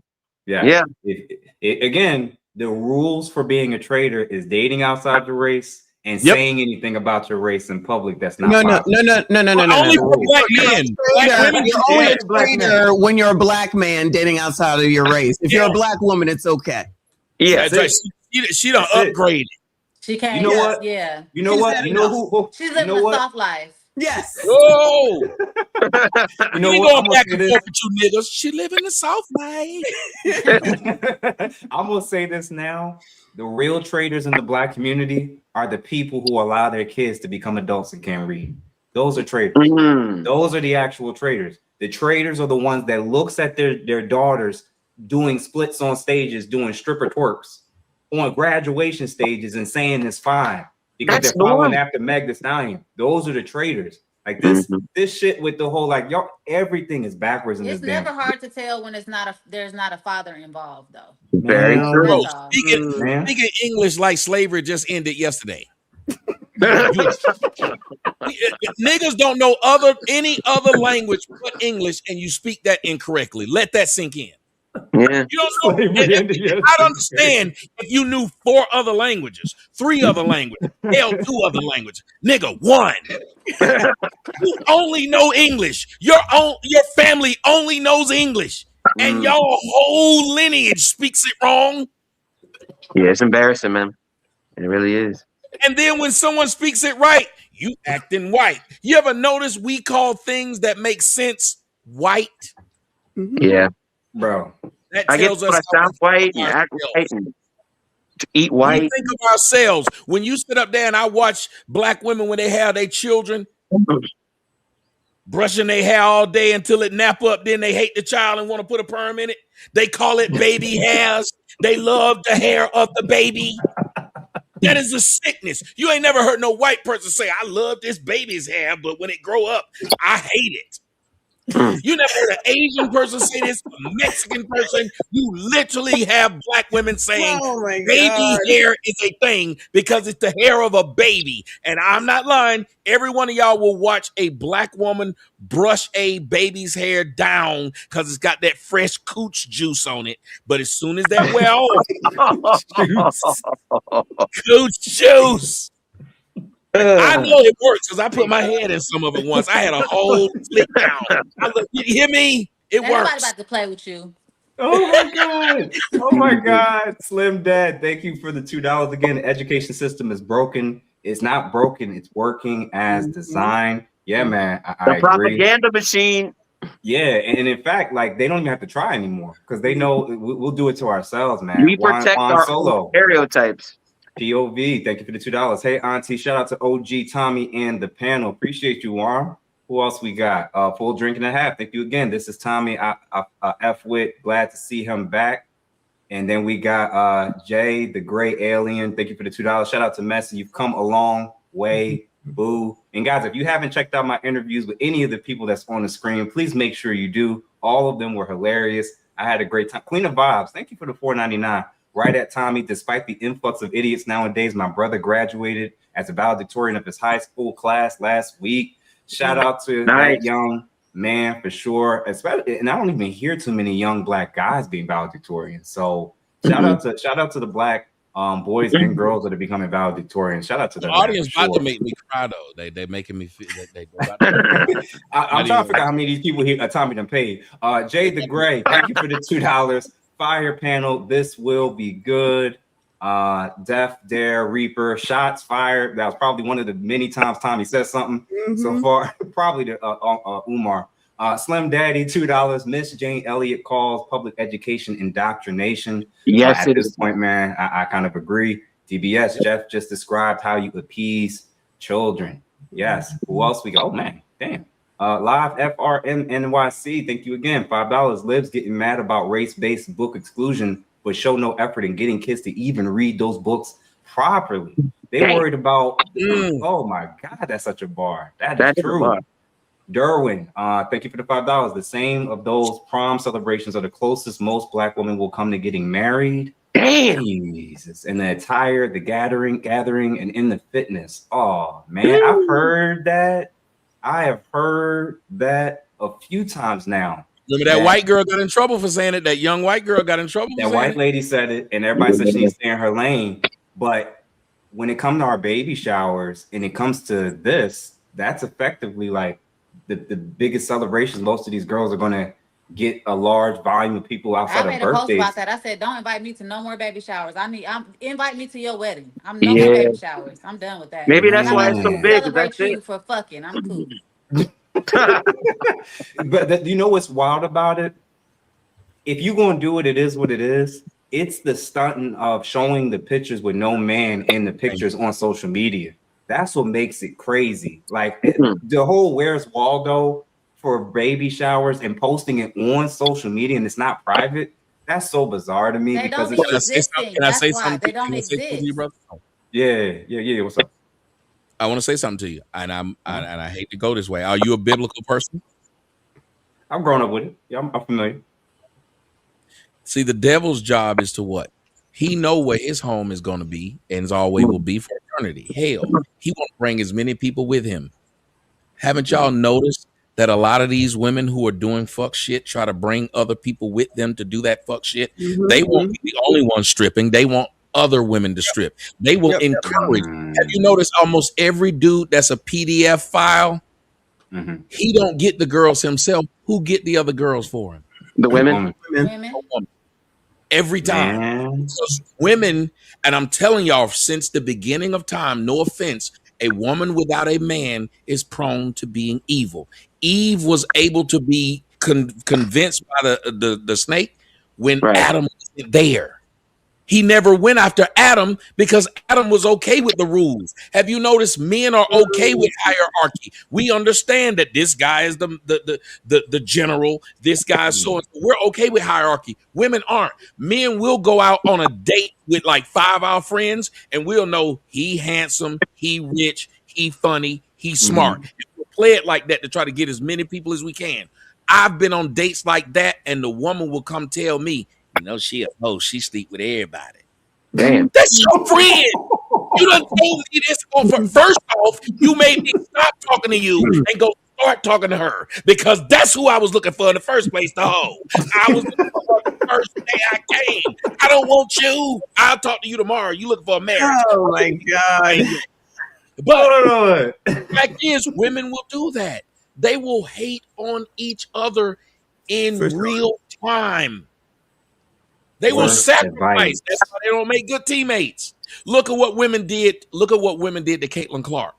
the rules for being a traitor is dating outside your race and saying anything about your race in public that's not No. Only for black men. Black women. You're only a traitor when you're a black man dating outside of your race. If you're a black woman, it's okay. Yeah, that's right. She done upgraded. She can't. You know what? Yeah. You know what? You know who? She's living a soft life. Yes. Oh. You know what? Going back and forth with you niggas. She live in the South life. I'm gonna say this now. The real traitors in the black community are the people who allow their kids to become adults and can't read. Those are traitors. Those are the actual traitors. The traitors are the ones that looks at their daughters doing splits on stages, doing stripper twerks on graduation stages and saying it's fine because they're following after Meg Thee Stallion. Those are the traitors. Like this shit with the whole y'all, everything is backwards in it's this. It's never hard to tell when there's not a father involved though. Very true. Speaking English like slavery just ended yesterday. Niggas don't know any other language but English, and you speak that incorrectly. Let that sink in. Yeah. You don't know. I'd understand if you knew 4 other languages, 3 other languages, hell, 2 other languages. Nigga, 1. You only know English. Your family only knows English, and your whole lineage speaks it wrong. Yeah, it's embarrassing, man. It really is. And then when someone speaks it right, you acting white. You ever notice we call things that make sense white? Yeah. Bro. That I tells guess us I sound white and act white and to eat white. We think of ourselves. When you sit up there and I watch black women when they have their children, brushing their hair all day until it nap up. Then they hate the child and want to put a perm in it. They call it baby hairs. They love the hair of the baby. That is a sickness. You ain't never heard no white person say, I love this baby's hair, but when it grow up, I hate it. You never heard an Asian person say this, a Mexican person. You literally have black women saying baby hair is a thing because it's the hair of a baby. And I'm not lying. Every one of y'all will watch a black woman brush a baby's hair down because it's got that fresh cooch juice on it. But as soon as that wear off, cooch juice. I know it works because I put my head in some of it once. I had a whole flick down. You hear me? It Everybody works. about to play with you. Oh my God. Oh my God. Slim Dad, thank you for the $2. Again, the education system is broken. It's not broken. It's working as designed. Yeah, man. I agree. Propaganda machine. Yeah. And in fact, like they don't even have to try anymore because they know we'll do it to ourselves, man. We protect our own stereotypes. POV, thank you for the $2. Hey, Auntie, shout out to OG Tommy and the panel. Appreciate you, Warren. Who else we got? Full drink and a half. Thank you again. This is Tommy. F Wit. Glad to see him back. And then we got Jay, the gray alien. Thank you for the $2. Shout out to Messi. You've come a long way. Boo. And guys, if you haven't checked out my interviews with any of the people that's on the screen, please make sure you do. All of them were hilarious. I had a great time. Queen of Vibes. Thank you for the $4.99. Right at Tommy, despite the influx of idiots nowadays, my brother graduated as a valedictorian of his high school class last week. Shout out to that young man for sure. Especially, and I don't even hear too many young black guys being valedictorians. So shout out to the black boys and girls that are becoming valedictorians. Shout out to the audience about to make me cry though. They're making me feel that they I'm trying to figure out how many of these people here Tommy done paid. Jay the Gray, thank you for the $2. Fire panel, this will be good. Def, Dare, Reaper, shots fired. That was probably one of the many times Tommy said something so far. Probably to Umar. Slim Daddy, $2. Miss Jane Elliott calls public education indoctrination. Yes, at this point, man, I kind of agree. TBS, Jeff just described how you appease children. Yes. Who else we got? Oh man, damn. Live FRMNYC, thank you again. $5. Libs getting mad about race-based book exclusion, but show no effort in getting kids to even read those books properly. They worried about, oh my God, that's such a bar. That's true. Derwin, thank you for the $5. The same of those prom celebrations are the closest most black women will come to getting married. Damn. Jesus. And the attire, the gathering, and in the fitness. Oh man, I've heard that. I have heard that a few times now. Remember that white girl got in trouble for saying it? That young white girl got in trouble for that white lady said it, and everybody said she needs to stay in her lane. But when it comes to our baby showers and it comes to this, that's effectively like the biggest celebrations. Most of these girls are going to get a large volume of people outside of birthdays. I made a post about that. I said, don't invite me to no more baby showers. Invite me to your wedding. I'm no more baby showers. I'm done with that. Maybe that's why it's so big. Celebrate you for fucking. I'm cool. But you know what's wild about it? If you're going to do it, it is what it is. It's the stunting of showing the pictures with no man in the pictures on social media. That's what makes it crazy. Like the whole Where's Waldo for baby showers and posting it on social media and it's not private. That's so bizarre to me because it's can I say something? They don't exist. To you, brother? Yeah. What's up? I want to say something to you, and I hate to go this way. Are you a biblical person? I'm grown up with it. Yeah, I'm familiar. See, the devil's job is to what? He know where his home is going to be and always will be for eternity. Hell, he want to bring as many people with him. Haven't y'all noticed that a lot of these women who are doing fuck shit try to bring other people with them to do that fuck shit? They won't be the only one stripping. They want other women to strip. They will encourage. Have you noticed almost every dude that's a PDF file, he don't get the girls himself. Who get the other girls for him? The women. Every time. Because women, and I'm telling y'all, since the beginning of time, no offense, a woman without a man is prone to being evil. Eve was able to be convinced by the snake when Adam wasn't there. He never went after Adam because Adam was okay with the rules. Have you noticed men are okay with hierarchy? We understand that this guy is the general, this guy is so. We're okay with hierarchy. Women aren't. Men will go out on a date with like 5 of our friends, and we'll know he handsome, he rich, he funny, he's smart. And we'll play it like that to try to get as many people as we can. I've been on dates like that, and the woman will come tell me, you know, she a hoe. She sleep with everybody. Damn. That's your friend. You done told me this. First off, you made me stop talking to you and go start talking to her because that's who I was looking for in the first place, the hoe. I was looking for her the first day I came. I don't want you. I'll talk to you tomorrow. You looking for a marriage. Oh, my God. But the fact is, women will do that. They will hate on each other in real time. They will sacrifice. That's why they don't make good teammates. Look at what women did. Look at what women did to Caitlin Clark.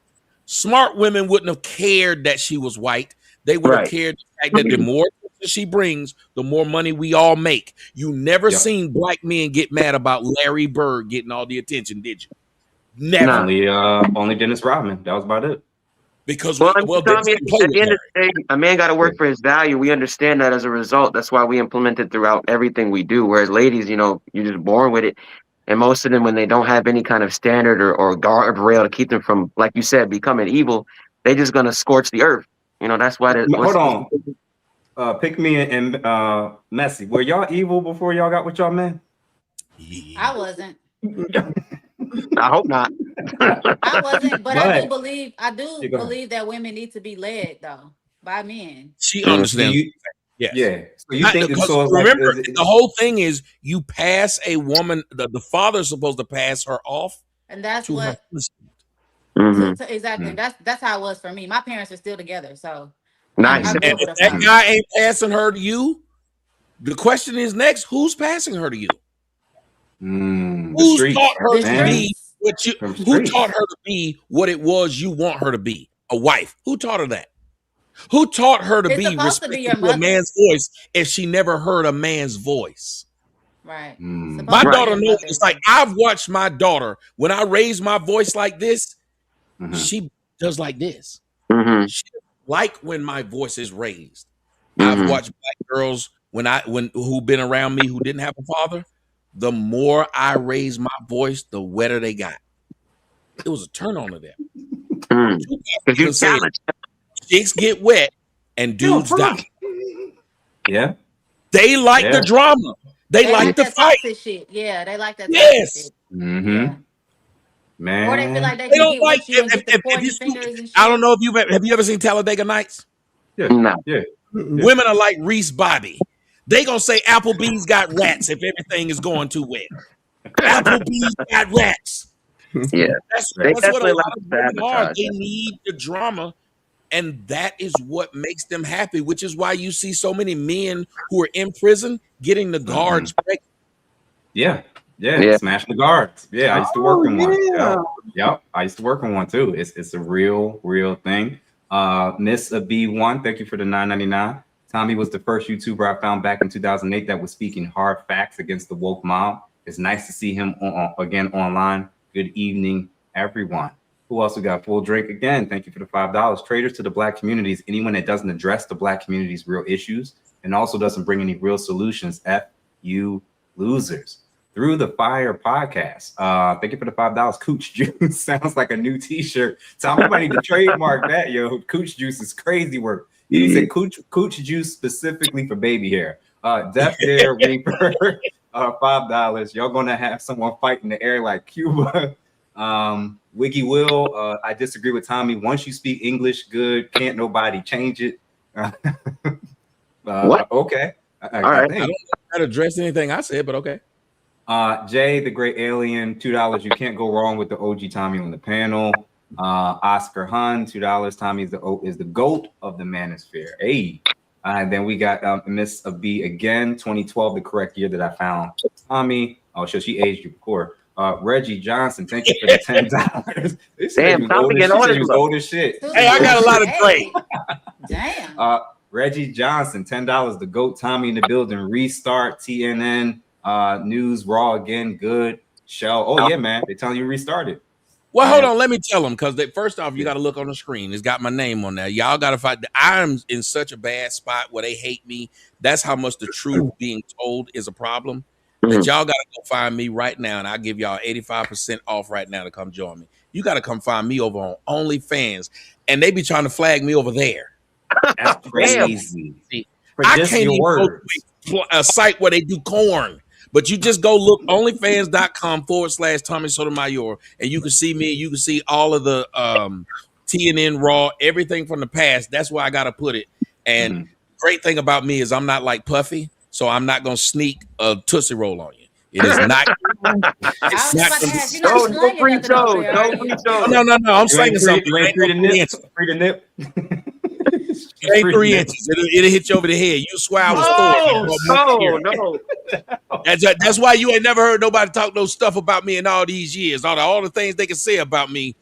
Smart women wouldn't have cared that she was white. They would have cared the fact that the more she brings, the more money we all make. You never seen black men get mad about Larry Bird getting all the attention, did you? Never. Only Dennis Rodman. That was about it. Because at the end of the day, a man got to work for his value. We understand that as a result. That's why we implement it throughout everything we do. Whereas ladies, you know, you're just born with it. And most of them, when they don't have any kind of standard or guardrail to keep them from, like you said, becoming evil, they just going to scorch the earth. You know, that's why. Hold on. Pick me and Messi. Were y'all evil before y'all got with y'all man? I wasn't. I hope not. I wasn't, but I do believe that women need to be led though by men. She understands. Yes. Yeah. So you think so? Remember, the whole thing is you pass a woman. The father's supposed to pass her off, and that's to what. Exactly. That's how it was for me. My parents are still together, so nice. And if that guy ain't passing her to you, the question is next: who's passing her to you? Who taught her to be what you? Who taught her to be what it was you want her to be? A wife. Who taught her that? Who taught her to be respectful to a man's voice if she never heard a man's voice? Right. My daughter knows. It's like I've watched my daughter when I raise my voice like this. She does like this. She doesn't like when my voice is raised. I've watched black girls who've been around me who didn't have a father. The more I raise my voice, the wetter they got. It was a turn on to them. Chicks get wet and dudes die. Yeah. They like the drama. They like the fight. Shit. Yeah, they like that. Yes. Man. Or they feel like they don't get like with you and get the pointy fingers and shit. I don't know if have you ever seen Talladega Nights? Yeah. No. Yeah. Women are like Reese Bobby. They gonna say Applebee's got rats if everything is going too well. Applebee's got rats. Yeah, that's what a lot of women are. They need the drama, and that is what makes them happy. Which is why you see so many men who are in prison getting the guards pregnant. Yeah, smash the guards. Yeah, I used to work in one. Yep, I used to work in one too. It's a real thing. Miss B1, thank you for the $9.99. Tommy was the first YouTuber I found back in 2008 that was speaking hard facts against the woke mob. It's nice to see him again online. Good evening, everyone. Who else we got? Full drink again. Thank you for the $5. Traders to the black communities. Anyone that doesn't address the black community's real issues and also doesn't bring any real solutions. F you losers. Through the Fire podcast. Thank you for the $5. Cooch Juice sounds like a new T-shirt. Tommy might need to trademark that, yo. Cooch Juice is crazy work. He said Cooch Juice specifically for baby hair. Def Dare Reaper, $5. Y'all gonna have someone fight in the air like Cuba. Wiggy Will, I disagree with Tommy. Once you speak English good, can't nobody change it. What? Okay. All right. I don't know how to address anything I said, but okay. Jay, the Great Alien, $2. You can't go wrong with the OG Tommy on the panel. Oscar Hun, $2. Tommy is the GOAT of the manosphere. Hey. And then we got Miss B again, 2012, the correct year that I found Tommy. Oh, so she aged you before. Reggie Johnson, thank you for the $10. Damn, Tommy getting on it. Old as shit. Hey, I got a lot of trade. Damn. Reggie Johnson, $10. The GOAT Tommy in the building. Restart TNN. News Raw again, good show. Oh yeah, man, they telling you restarted. Well, hold on. Let me tell them because first off, you got to look on the screen. It's got my name on there. Y'all got to fight. I'm in such a bad spot where they hate me. That's how much the truth being told is a problem. That y'all got to go find me right now, and I'll give y'all 85% off right now to come join me. You got to come find me over on OnlyFans, and they be trying to flag me over there. That's crazy. I can't even go to a site where they do corn. But you just go look onlyfans.com/Tommy Sotomayor, and you can see me. You can see all of the TNN Raw, everything from the past. That's where I got to put it. And great thing about me is I'm not like Puffy, so I'm not going to sneak a Tootsie Roll on you. It is not. It's not. Don't preach those. Don't preach those. No. I'm saying something. You ain't free to nip. Free to nip. It ain't 3 inches. It'll hit you over the head. You swear I was No. That's why you ain't never heard nobody talk no stuff about me in all these years. All the things they can say about me.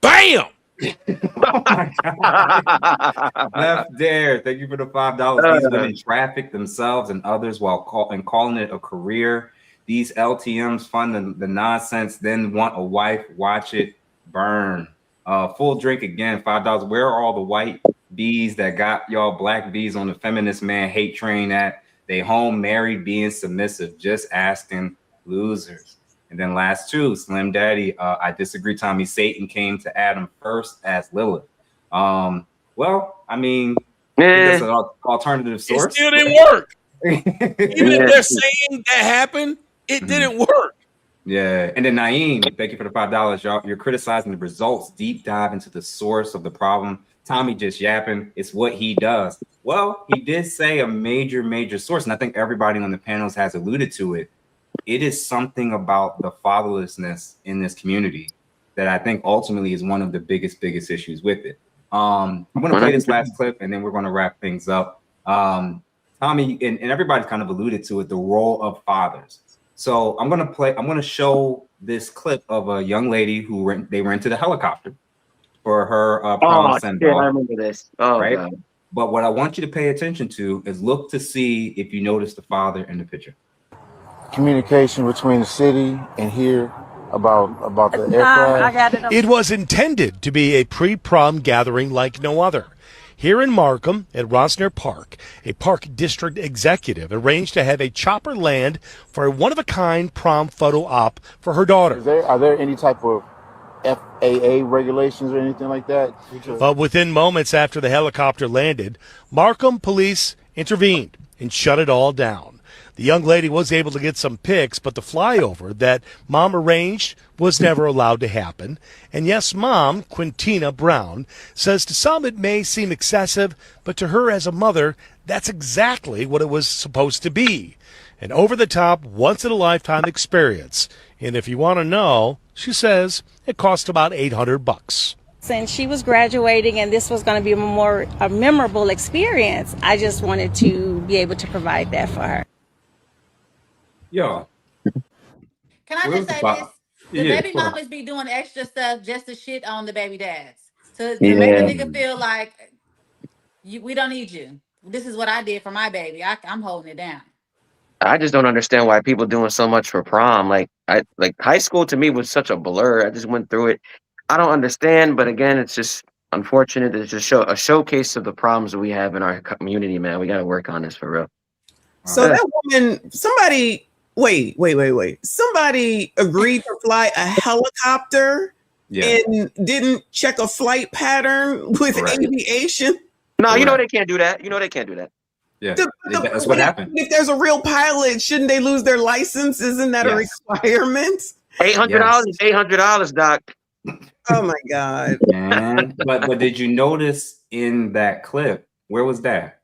Bam! Oh my God. Left there. Thank you for the $5. These women traffic themselves and others while calling it a career. These LTMs fund the nonsense, then want a wife. Watch it burn. Full drink again, $5. Where are all the white bees that got y'all black bees on the feminist man hate train at? They home, married, being submissive, just asking, losers. And then last two, Slim Daddy, I disagree, Tommy. Satan came to Adam first as Lilith. Well, I mean, that's an alternative source. It still didn't work. Even if they're saying that happened, it didn't work. Yeah, and then Naeem, thank you for the $5. Y'all, you're criticizing the results. Deep dive into the source of the problem. Tommy just yapping. It's what he does. Well, he did say a major source, and I think everybody on the panels has alluded to it. It is something about the fatherlessness in this community that I think ultimately is one of the biggest issues with it. I'm going to play this last clip, and then we're going to wrap things up. Tommy, and everybody's kind of alluded to it, the role of fathers. So I'm going to show this clip of a young lady who rented a helicopter for her prom send-off. I remember this. Oh, right? God. But what I want you to pay attention to is look to see if you notice the father in the picture. Communication between the city and here about the aircraft. It was intended to be a pre-prom gathering like no other. Here in Markham at Rosner Park, a park district executive arranged to have a chopper land for a one-of-a-kind prom photo op for her daughter. Are there any type of FAA regulations or anything like that? But within moments after the helicopter landed, Markham police intervened and shut it all down. The young lady was able to get some pics, but the flyover that mom arranged was never allowed to happen. And yes, mom, Quintina Brown, says to some it may seem excessive, but to her as a mother, that's exactly what it was supposed to be. An over-the-top, once-in-a-lifetime experience. And if you want to know, she says it cost about $800. Since she was graduating and this was going to be a memorable experience, I just wanted to be able to provide that for her. Yeah. Can I just say this? The baby mamas be doing extra stuff just to shit on the baby dads. To make a nigga feel like we don't need you. This is what I did for my baby. I'm holding it down. I just don't understand why people doing so much for prom. Like high school to me was such a blur. I just went through it. I don't understand, but again, it's just unfortunate. It's just a showcase of the problems that we have in our community, man. We got to work on this for real. So that woman, somebody, wait. Somebody agreed to fly a helicopter and didn't check a flight pattern with aviation. No, you know they can't do that. Yeah, that's what happened. If there's a real pilot, shouldn't they lose their license? Isn't that a requirement? $800 is $800, Doc. Oh my God. Man. But did you notice in that clip, where was that?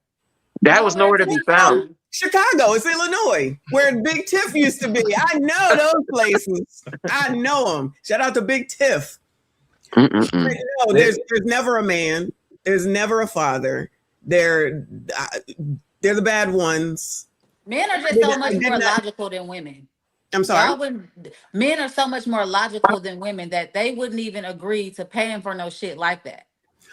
That was nowhere to be found. Chicago, it's Illinois, where Big Tiff used to be. I know those places. I know them. Shout out to Big Tiff. No, there's never a man. There's never a father. They're the bad ones. Men are just so much more logical than women. I'm sorry. Men are so much more logical than women that they wouldn't even agree to paying for no shit like that.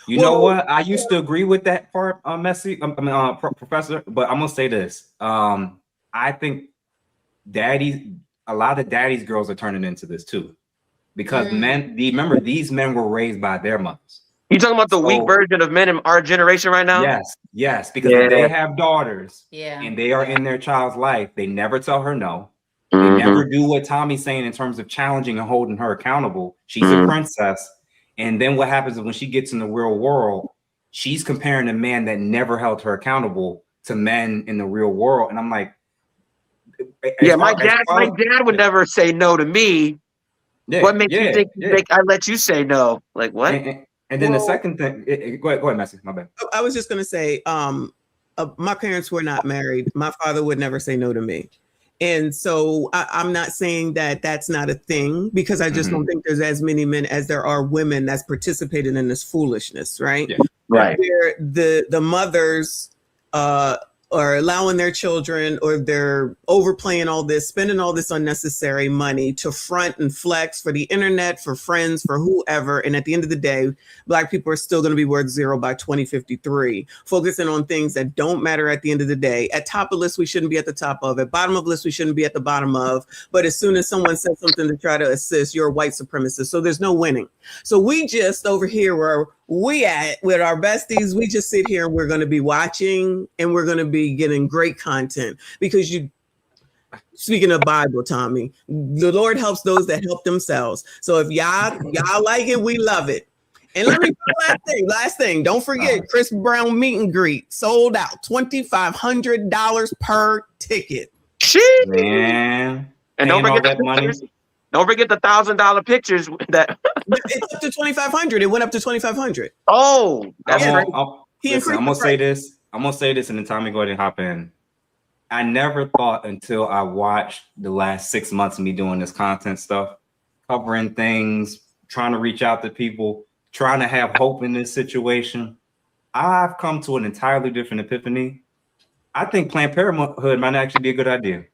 You know what? I used to agree with that part, Professor. But I'm gonna say this. I think a lot of daddy's girls are turning into this too, because remember, these men were raised by their mothers. You talking about the weak version of men in our generation right now? Yes, because if they have daughters and they are in their child's life, they never tell her no. They never do what Tommy's saying in terms of challenging and holding her accountable. She's a princess. And then what happens is when she gets in the real world, she's comparing a man that never held her accountable to men in the real world. And I'm like, my dad would never say no to me. What makes you think I let you say no? Like what? And then the second thing, go ahead, Messi. My bad. I was just gonna say, my parents were not married. My father would never say no to me. And so I'm not saying that that's not a thing, because I just don't think there's as many men as there are women that's participated in this foolishness, right? Yeah. Right. Where the mothers are allowing their children, or they're overplaying all this, spending all this unnecessary money to front and flex for the internet, for friends, for whoever. And at the end of the day, Black people are still going to be worth zero by 2053, focusing on things that don't matter at the end of the day. At top of list, we shouldn't be at the top of it. Bottom of list, we shouldn't be at the bottom of. But as soon as someone says something to try to assist, you're a white supremacist. So there's no winning. So we just over here where we at with our besties, we just sit here and we're going to be watching, and we're going to be getting great content, because speaking of Bible, Tommy, the Lord helps those that help themselves. So if y'all like it, we love it. And let me put last thing, don't forget Chris Brown meet and greet sold out, $2,500 per ticket. Man, and don't forget that money. Don't forget the $1,000 pictures that it's up to 2,500. It went up to 2,500. Oh, that's I'm gonna say this. I'm gonna say this, and then Tommy go ahead and hop in. I never thought until I watched the last 6 months of me doing this content stuff, covering things, trying to reach out to people, trying to have hope in this situation. I've come to an entirely different epiphany. I think Planned Parenthood might actually be a good idea.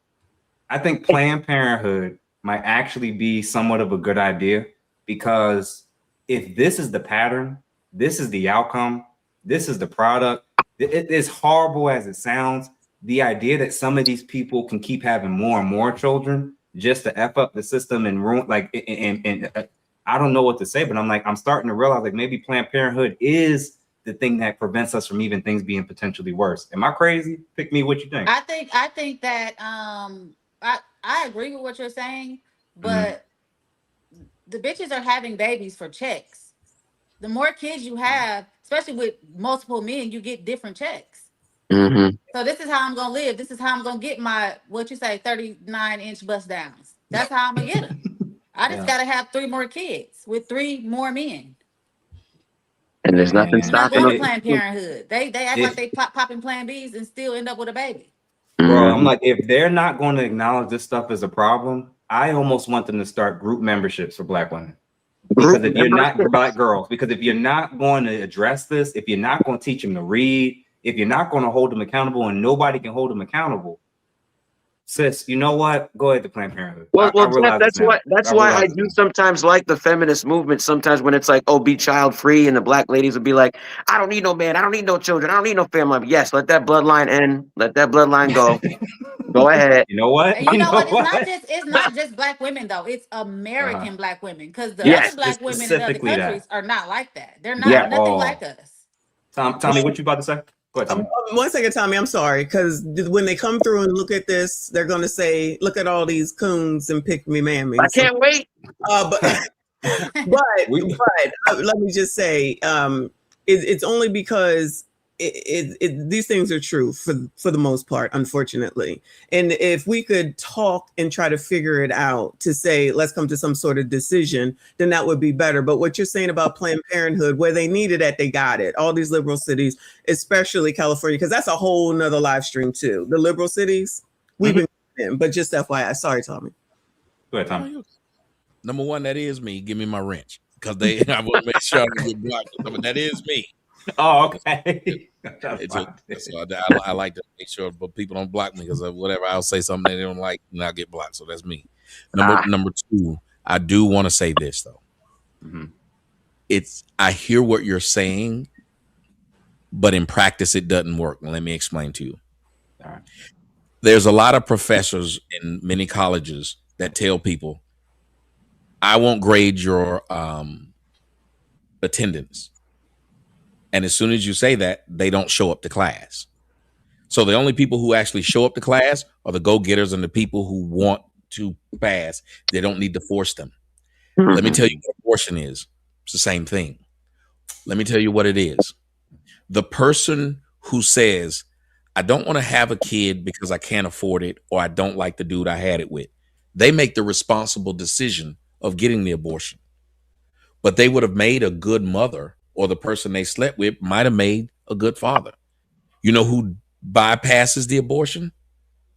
I think Planned Parenthood might actually be somewhat of a good idea, because if this is the pattern, this is the outcome, this is the product, it is horrible as it sounds. The idea that some of these people can keep having more and more children just to F up the system and ruin, and I don't know what to say, but I'm starting to realize like maybe Planned Parenthood is the thing that prevents us from even things being potentially worse. Am I crazy? Pick me, what you think? I think that I agree with what you're saying, but the bitches are having babies for checks. The more kids you have, especially with multiple men, you get different checks. So this is how I'm gonna live. This is how I'm gonna get my 39-inch bust downs. That's how I'm gonna get them. I just gotta have 3 more kids with 3 more men. And there's nothing stopping them. Planned Parenthood. They act like they popping Plan Bs and still end up with a baby. Bro, I'm like, if they're not going to acknowledge this stuff as a problem, I almost want them to start group memberships for Black women. Because if you're not Black girls, because if you're not going to address this, if you're not going to teach them to read, if you're not going to hold them accountable, and nobody can hold them accountable, sis, you know what? Go ahead to Planned Parenthood. Well, Jeff, that's why I do sometimes like the feminist movement. Sometimes when it's like, oh, be child free, and the Black ladies would be like, I don't need no man, I don't need no children, I don't need no family. Yes, let that bloodline end, let that bloodline go. Go ahead. You know what? You know what? It's not just Black women though. It's American Black women, because the other Black women in other countries are not like that. They're not nothing like us. Tommy, what you about to say? Go ahead, Tommy. 1 second, Tommy. I'm sorry, because when they come through and look at this, they're going to say, "Look at all these coons and pick me mammies." I can't wait. But let me just say, it's only because these things are true for the most part, unfortunately. And if we could talk and try to figure it out to say, let's come to some sort of decision, then that would be better. But what you're saying about Planned Parenthood, where they needed it, they got it. All these liberal cities, especially California, because that's a whole nother live stream too. The liberal cities, we've been in, but just FYI. Sorry, Tommy. Go ahead, Tommy. Number one, that is me. Give me my wrench, because I want to make sure I get blocked. That is me. Oh, okay. I like to make sure, but people don't block me, because whatever I'll say something they don't like, and I'll get blocked. So that's me. Number two, I do want to say this though. I hear what you're saying, but in practice it doesn't work. Let me explain to you. There's a lot of professors in many colleges that tell people, I won't grade your attendance. And as soon as you say that, they don't show up to class. So the only people who actually show up to class are the go-getters and the people who want to pass. They don't need to force them. Let me tell you what abortion is. It's the same thing. Let me tell you what it is. The person who says, I don't want to have a kid because I can't afford it, or I don't like the dude I had it with, they make the responsible decision of getting the abortion. But they would have made a good mother, or the person they slept with might have made a good father. You know who bypasses the abortion?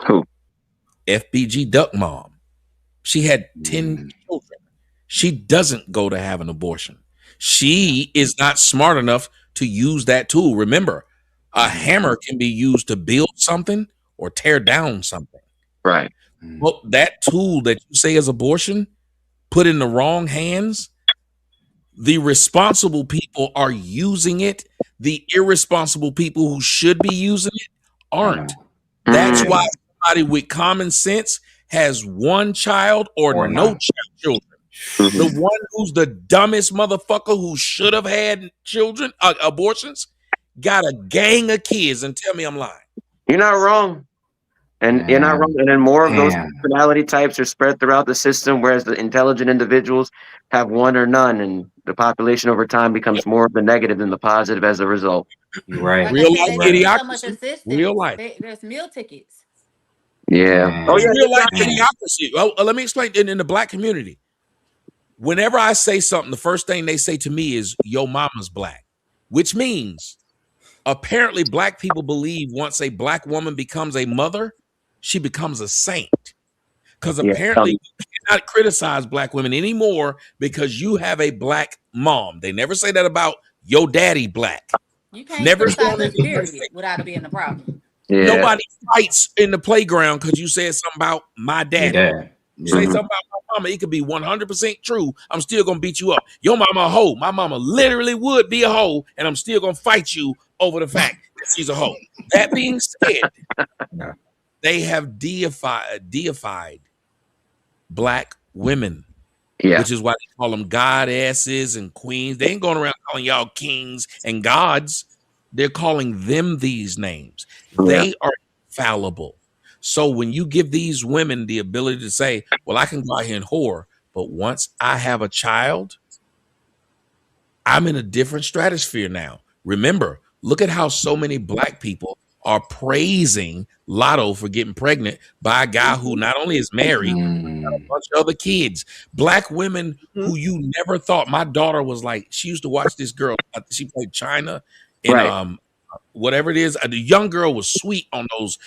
Who? FBG Duck Mom. She had 10 children. She doesn't go to have an abortion. She is not smart enough to use that tool. Remember, a hammer can be used to build something or tear down something. Right. Well, that tool that you say is abortion, put in the wrong hands, the responsible people are using it. The irresponsible people who should be using it aren't. That's why somebody with common sense has one child or no children. The one who's the dumbest motherfucker who should have had children, abortions, got a gang of kids, and tell me I'm lying. You're not wrong. And you're not wrong. And then more of those personality types are spread throughout the system, whereas the intelligent individuals have one or none, and the population over time becomes more of the negative than the positive as a result. Right. Real life idiocracy. Real life. There's meal tickets. Yeah. Oh, yeah. Real life idiocracy. Oh, let me explain. In the black community, whenever I say something, the first thing they say to me is, yo mama's black, which means apparently black people believe once a black woman becomes a mother, she becomes a saint. Because apparently you cannot criticize black women anymore because you have a black mom. They never say that about your daddy black. You can't never criticize us, period, without it being a problem. Yeah. Nobody fights in the playground because you said something about my daddy. You say something about my mama, it could be 100% true. I'm still gonna beat you up. Your mama a hoe. My mama literally would be a hoe, and I'm still gonna fight you over the fact that she's a hoe. That being said, they have deified black women, which is why they call them goddesses and queens. They ain't going around calling y'all kings and gods. They're calling them these names. They are fallible. So when you give these women the ability to say, well, I can go out here and whore, but once I have a child, I'm in a different stratosphere now. Remember, look at how so many black people are praising Lotto for getting pregnant by a guy who not only is married, but a bunch of other kids. Black women who you never thought. My daughter was like, she used to watch this girl. She played China in whatever it is. The young girl was sweet on those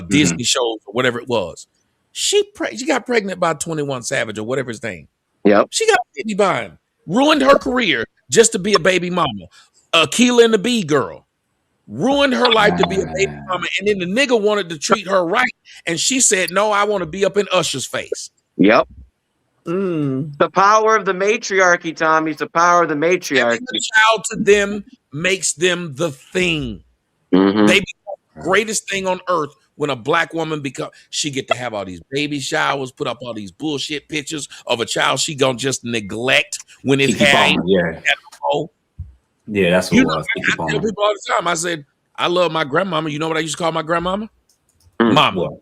Disney shows or whatever it was. She got pregnant by 21 Savage or whatever his name. Yep. She got a baby by him. Ruined her career just to be a baby mama. Keela and the Bee Girl. Ruined her life to be a baby mama. And then the nigga wanted to treat her right. And she said, no, I want to be up in Usher's face. Yep. The power of the matriarchy, Tommy. It's the power of the matriarchy. Every child to them makes them the thing. They become the greatest thing on earth when a black woman she get to have all these baby showers, put up all these bullshit pictures of a child she gonna just neglect when it's happening. Yeah, that's what it was. I tell people all the time. I said, I love my grandmama. You know what I used to call my grandmama? Mama. What?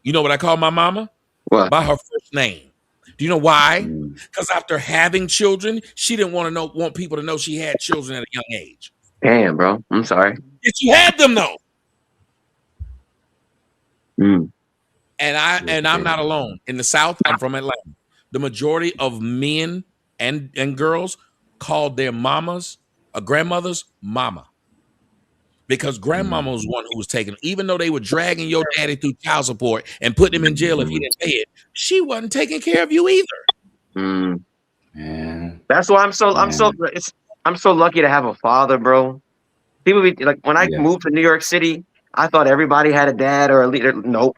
You know what I call my mama? What? By her first name. Do you know why? Because after having children, she didn't want people to know she had children at a young age. Damn, bro. I'm sorry. Yes, you had them though. Mm. And I'm not alone. In the South, I'm from Atlanta. The majority of men and girls called their mamas, grandmothers, mama. Because grandmama was one who was taking, even though they were dragging your daddy through child support and putting him in jail if he didn't pay it, she wasn't taking care of you either. That's why I'm so lucky to have a father, bro. People be like, when I moved to New York City, I thought everybody had a dad or a leader. Nope.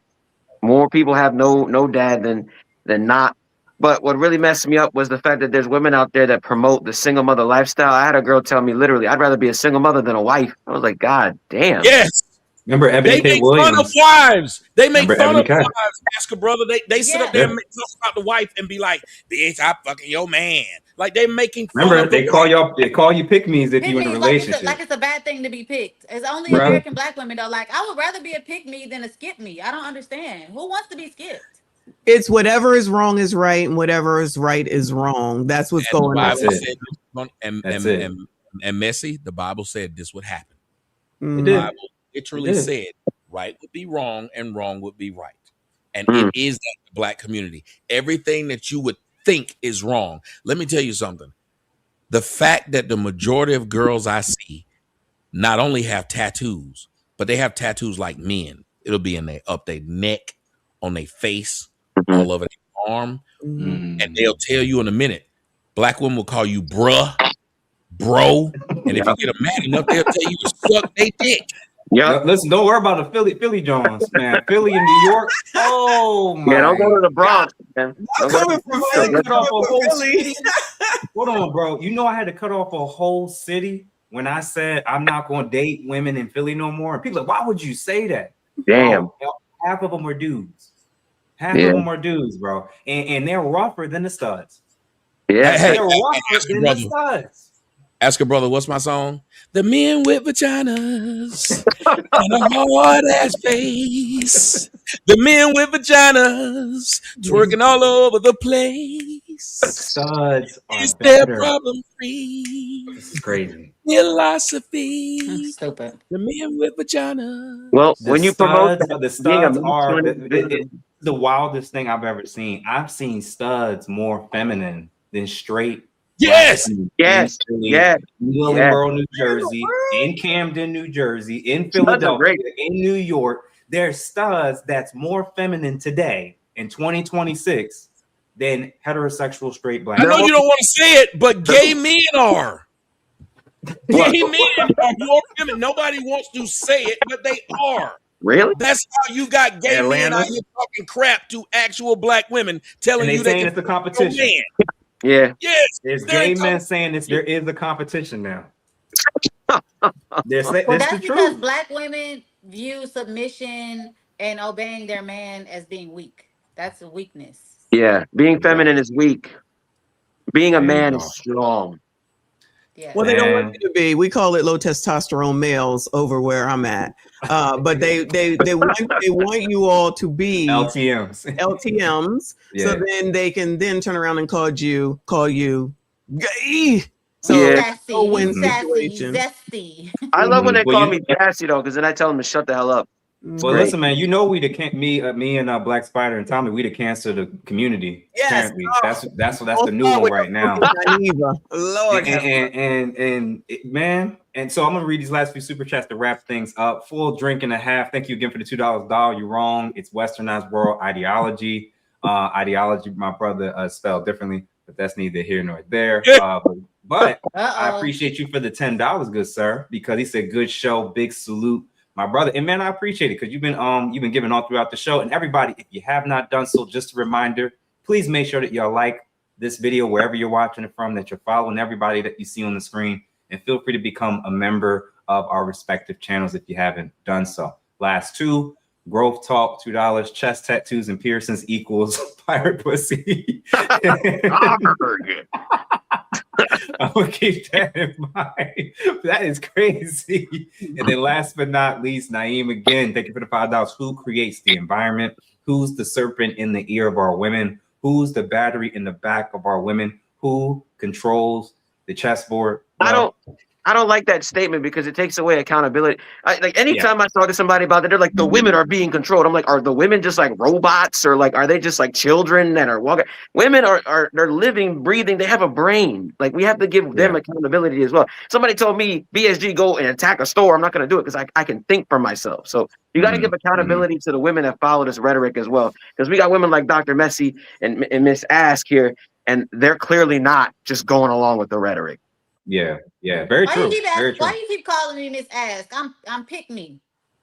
More people have no dad than not. But what really messed me up was the fact that there's women out there that promote the single mother lifestyle. I had a girl tell me literally, I'd rather be a single mother than a wife. I was like, God damn. Yes. Remember Ebony They K. make fun of Williams? wives. They make Remember fun Ebony of K? wives, Oscar brother. They sit up there Yeah. and talk about the wife and be like, "Bitch, I fucking your man." Like they making fun Remember of the they call you pick me's if Pick you in a me relationship. like it's a bad thing to be picked. It's only Bruh. American black women though. Like I would rather be a pick me than a skip me. I don't understand. Who wants to be skipped? It's whatever is wrong is right, and whatever is right is wrong. That's what's And going on. the Bible said, That's it. and Messi, the Bible said this would happen. Mm. The Bible literally It did. said right would be wrong and wrong would be right. And it is that the black community. Everything that you would think is wrong. Let me tell you something. The fact that the majority of girls I see not only have tattoos, but they have tattoos like men. It'll be up their neck, on their face, all over their arm. And they'll tell you in a minute. Black women will call you bruh, bro. And if you get them mad enough, they'll tell you to suck their dick. Yeah, listen, don't worry about the Philly Jones, man. Philly and New York. Oh my! Yeah, don't go to the Bronx, man. Don't go Coming from Philly, cut off a whole Philly. city. Hold on, bro. You know I had to cut off a whole city when I said I'm not going to date women in Philly no more. And people are like, why would you say that? Damn. Bro, half of them were dudes. Half of them were dudes, bro, and they're rougher than the studs. Yeah, they're rougher than the studs. Ask a brother, what's my song? The men with vaginas and a hard ass face. The men with vaginas twerking all over the place. Studs are Is their better. problem free? This is crazy. Philosophy. Stupid. The men with vaginas. Well, The when you promote studs, the studs are the wildest thing I've ever seen. I've seen studs more feminine than straight. Yes, yes, yes. In Willingboro, New Jersey, in Camden, New Jersey, in Philadelphia, in New York. There's studs that's more feminine today in 2026 than heterosexual straight black. I know you don't want to say it, but gay men are. Gay men are more feminine. Nobody wants to say it, but they are. Really? That's how you got gay men out here talking crap to actual black women, telling you saying they it's a competition. Yeah. Yes. There's gay men saying this. There is a competition now. Well, that's that's the because truth. black women view submission and obeying their man as being weak. That's a weakness. Yeah, being feminine is weak. Being a man is strong. Yeah. Well, they don't want you to be. We call it low testosterone males over where I'm at. But they want you all to be LTMs. Yeah. So then they can then turn around and call you gay. So Sassy, no win sassy, situation. zesty. I love when they call me Cassie though, because then I tell them to shut the hell up. Well, listen, man. You know we me and Black Spider and Tommy. We the cancer of the community. Yes. Apparently. That's the new one right now. Lord, man. And so I'm gonna read these last few super chats to wrap things up. Full drink and a half. Thank you again for the $2 doll. You're wrong. It's westernized world ideology. Ideology, my brother spelled differently, but that's neither here nor there. But I appreciate you for the $10, good sir, because he said good show, big salute, my brother. And man, I appreciate it because you've been giving all throughout the show. And everybody, if you have not done so, just a reminder, please make sure that y'all like this video wherever you're watching it from, that you're following everybody that you see on the screen, and feel free to become a member of our respective channels if you haven't done so. Last two. Growth Talk, $2. Chest tattoos and piercings equals pirate pussy. I'm gonna keep that in mind. That is crazy. And then last but not least, Naeem, again, thank you for the $5. Who creates the environment? Who's the serpent in the ear of our women? Who's the battery in the back of our women? Who controls the chessboard? Well, I don't like that statement because it takes away accountability. Like anytime I talk to somebody about that, they're like, the women are being controlled. I'm like, are the women just like robots, or like, are they just like children that are walking? Women they're living, breathing. They have a brain. Like we have to give them accountability as well. Somebody told me, BSG, go and attack a store. I'm not going to do it because I can think for myself. So you got to give accountability to the women that follow this rhetoric as well. Because we got women like Dr. Messi and Miss Ask here, and they're clearly not just going along with the rhetoric. Yeah, very true. Why do you keep calling me Miss Ask? I'm pick me.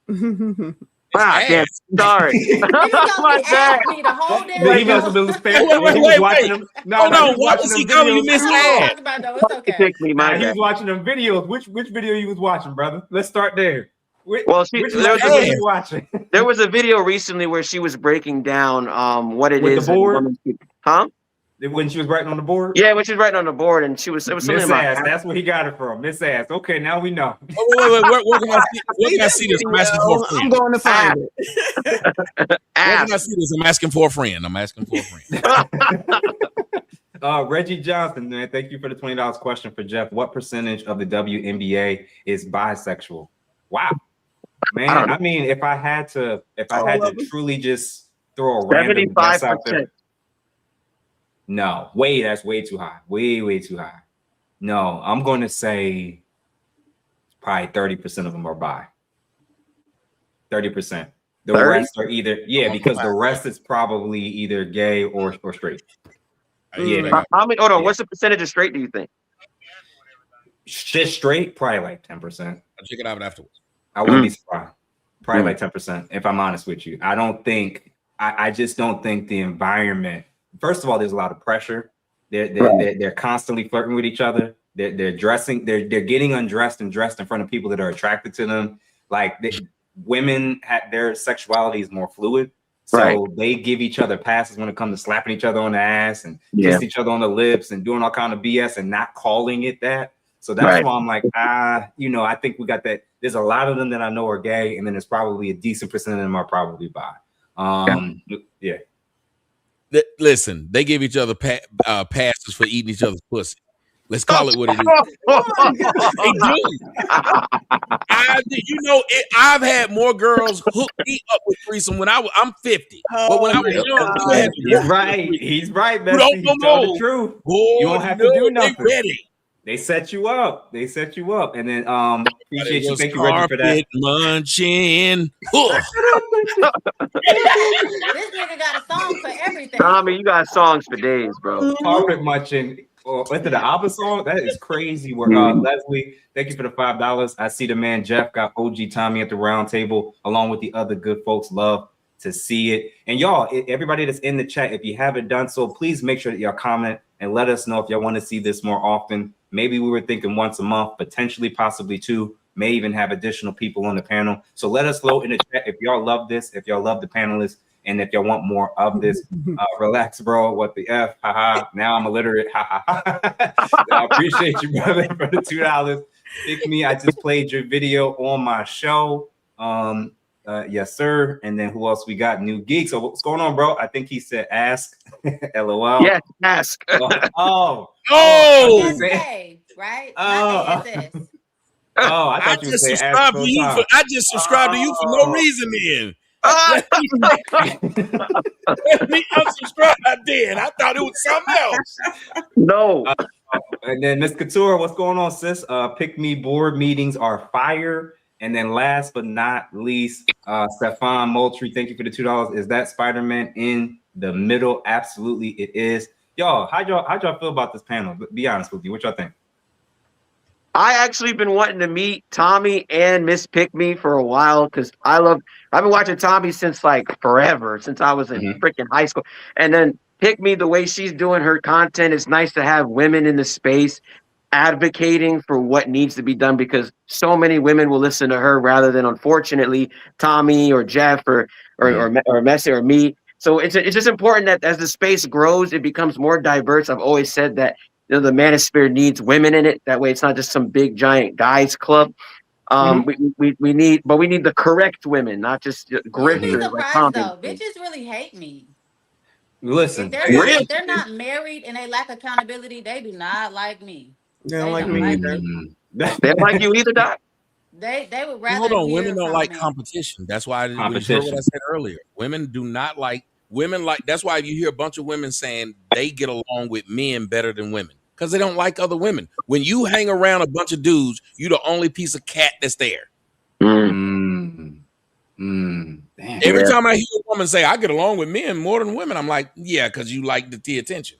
Damn, sorry. You don't ask me the whole damn He must have been Wait. Hold on. Why was he calling you Miss Ask? It's okay. Pick me, He was watching them videos. Which video you was watching, brother? Let's start there. Well, watching. There was a video recently where she was breaking down what it With is. the board? Huh? When she was writing on the board? Yeah, when she was writing on the board, and it was something Miss about Ass. That's where he got it from. Miss Ass. Okay, now we know. Wait. Where can I see this? I'm asking for a friend. I'm going to find it. Where can I see this? I'm asking for a friend. Reggie Johnson, man, thank you for the $20 question for Jeff. What percentage of the WNBA is bisexual? Wow, man. I mean, if I had to truly just throw a random guess out there. No, that's way too high. Way too high. No, I'm going to say probably 30% of them are bi. 30%. The 30? rest are either because the rest is probably either gay or straight. Yeah. How many? Hold on. What's the percentage of straight? Do you think? Just straight, probably like 10%. I'll check it out afterwards. I wouldn't be surprised. Probably like 10%, if I'm honest with you. I just don't think the environment. First of all, there's a lot of pressure. They're constantly flirting with each other. They're dressing. They're getting undressed and dressed in front of people that are attracted to them. Like women, their sexuality is more fluid, so they give each other passes when it comes to slapping each other on the ass and kissing each other on the lips and doing all kind of BS and not calling it that. So that's why I'm like, I think we got that. There's a lot of them that I know are gay, and then there's probably a decent percent of them are probably bi. Listen, they give each other passes for eating each other's pussy. Let's call it what it is. They do. I've had more girls hook me up with threesome when I'm 50. But when I was young, he's right, man. You don't know the truth. Boy, you don't have to do nothing. Ready. They set you up. And then appreciate you. Thank you, Reggie, for that. Munching. This nigga got a song for everything. Tommy, you got songs for days, bro. Carpet munching. Went to the ABBA song. That is crazy. Where Leslie, thank you for the $5. I see the man Jeff got OG Tommy at the round table, along with the other good folks. Love to see it. And y'all, everybody that's in the chat, if you haven't done so, please make sure that y'all comment and let us know if y'all want to see this more often. Maybe we were thinking once a month, potentially, possibly two. May even have additional people on the panel. So let us know in the chat if y'all love this, if y'all love the panelists, and if y'all want more of this. Relax, bro. What the F? Haha. Now I'm illiterate. Ha ha ha. I appreciate you, brother, for the $2. Pick me. I just played your video on my show. Yes, sir. And then who else we got? New Geek. So what's going on, bro? I think he said ask. LOL. Yes, ask. Oh. Say, right? Oh. I thought you were saying ask. I just subscribed to you for no reason then. Let me unsubscribe then. I thought it was something else. No. And then Miss Couture, what's going on, sis? Pick me board meetings are fire. And then last but not least, Stefan Moultrie, thank you for the $2. Is that Spider-Man in the middle? Absolutely, it is. Y'all, how'd y'all feel about this panel? Be honest with you. What y'all think? I actually been wanting to meet Tommy and Miss Pick Me for a while because I've been watching Tommy since like forever, since I was in freaking high school. And then Pick Me, the way she's doing her content, it's nice to have women in the space advocating for what needs to be done because so many women will listen to her rather than, unfortunately, Tommy or Jeff or Messi or me. So it's just important that as the space grows, it becomes more diverse. I've always said that the manosphere needs women in it. That way, it's not just some big giant guys club. We need the correct women, not just grifters. Bitches really hate me. Listen, if they're not married and they lack accountability, they do not like me. They don't like me either. They don't like you either, Doc. They would rather. Hold on, women don't like competition. That's why I didn't hear what I said earlier. Women do not like women. That's why you hear a bunch of women saying they get along with men better than women because they don't like other women. When you hang around a bunch of dudes, you're the only piece of cat that's there. Damn. Every time I hear a woman say I get along with men more than women, I'm like, yeah, because you like the attention.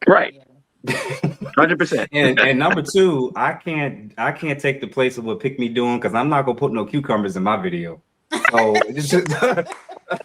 Right. 100%. And number two, I can't take the place of what Pick Me doing because I'm not gonna put no cucumbers in my video. So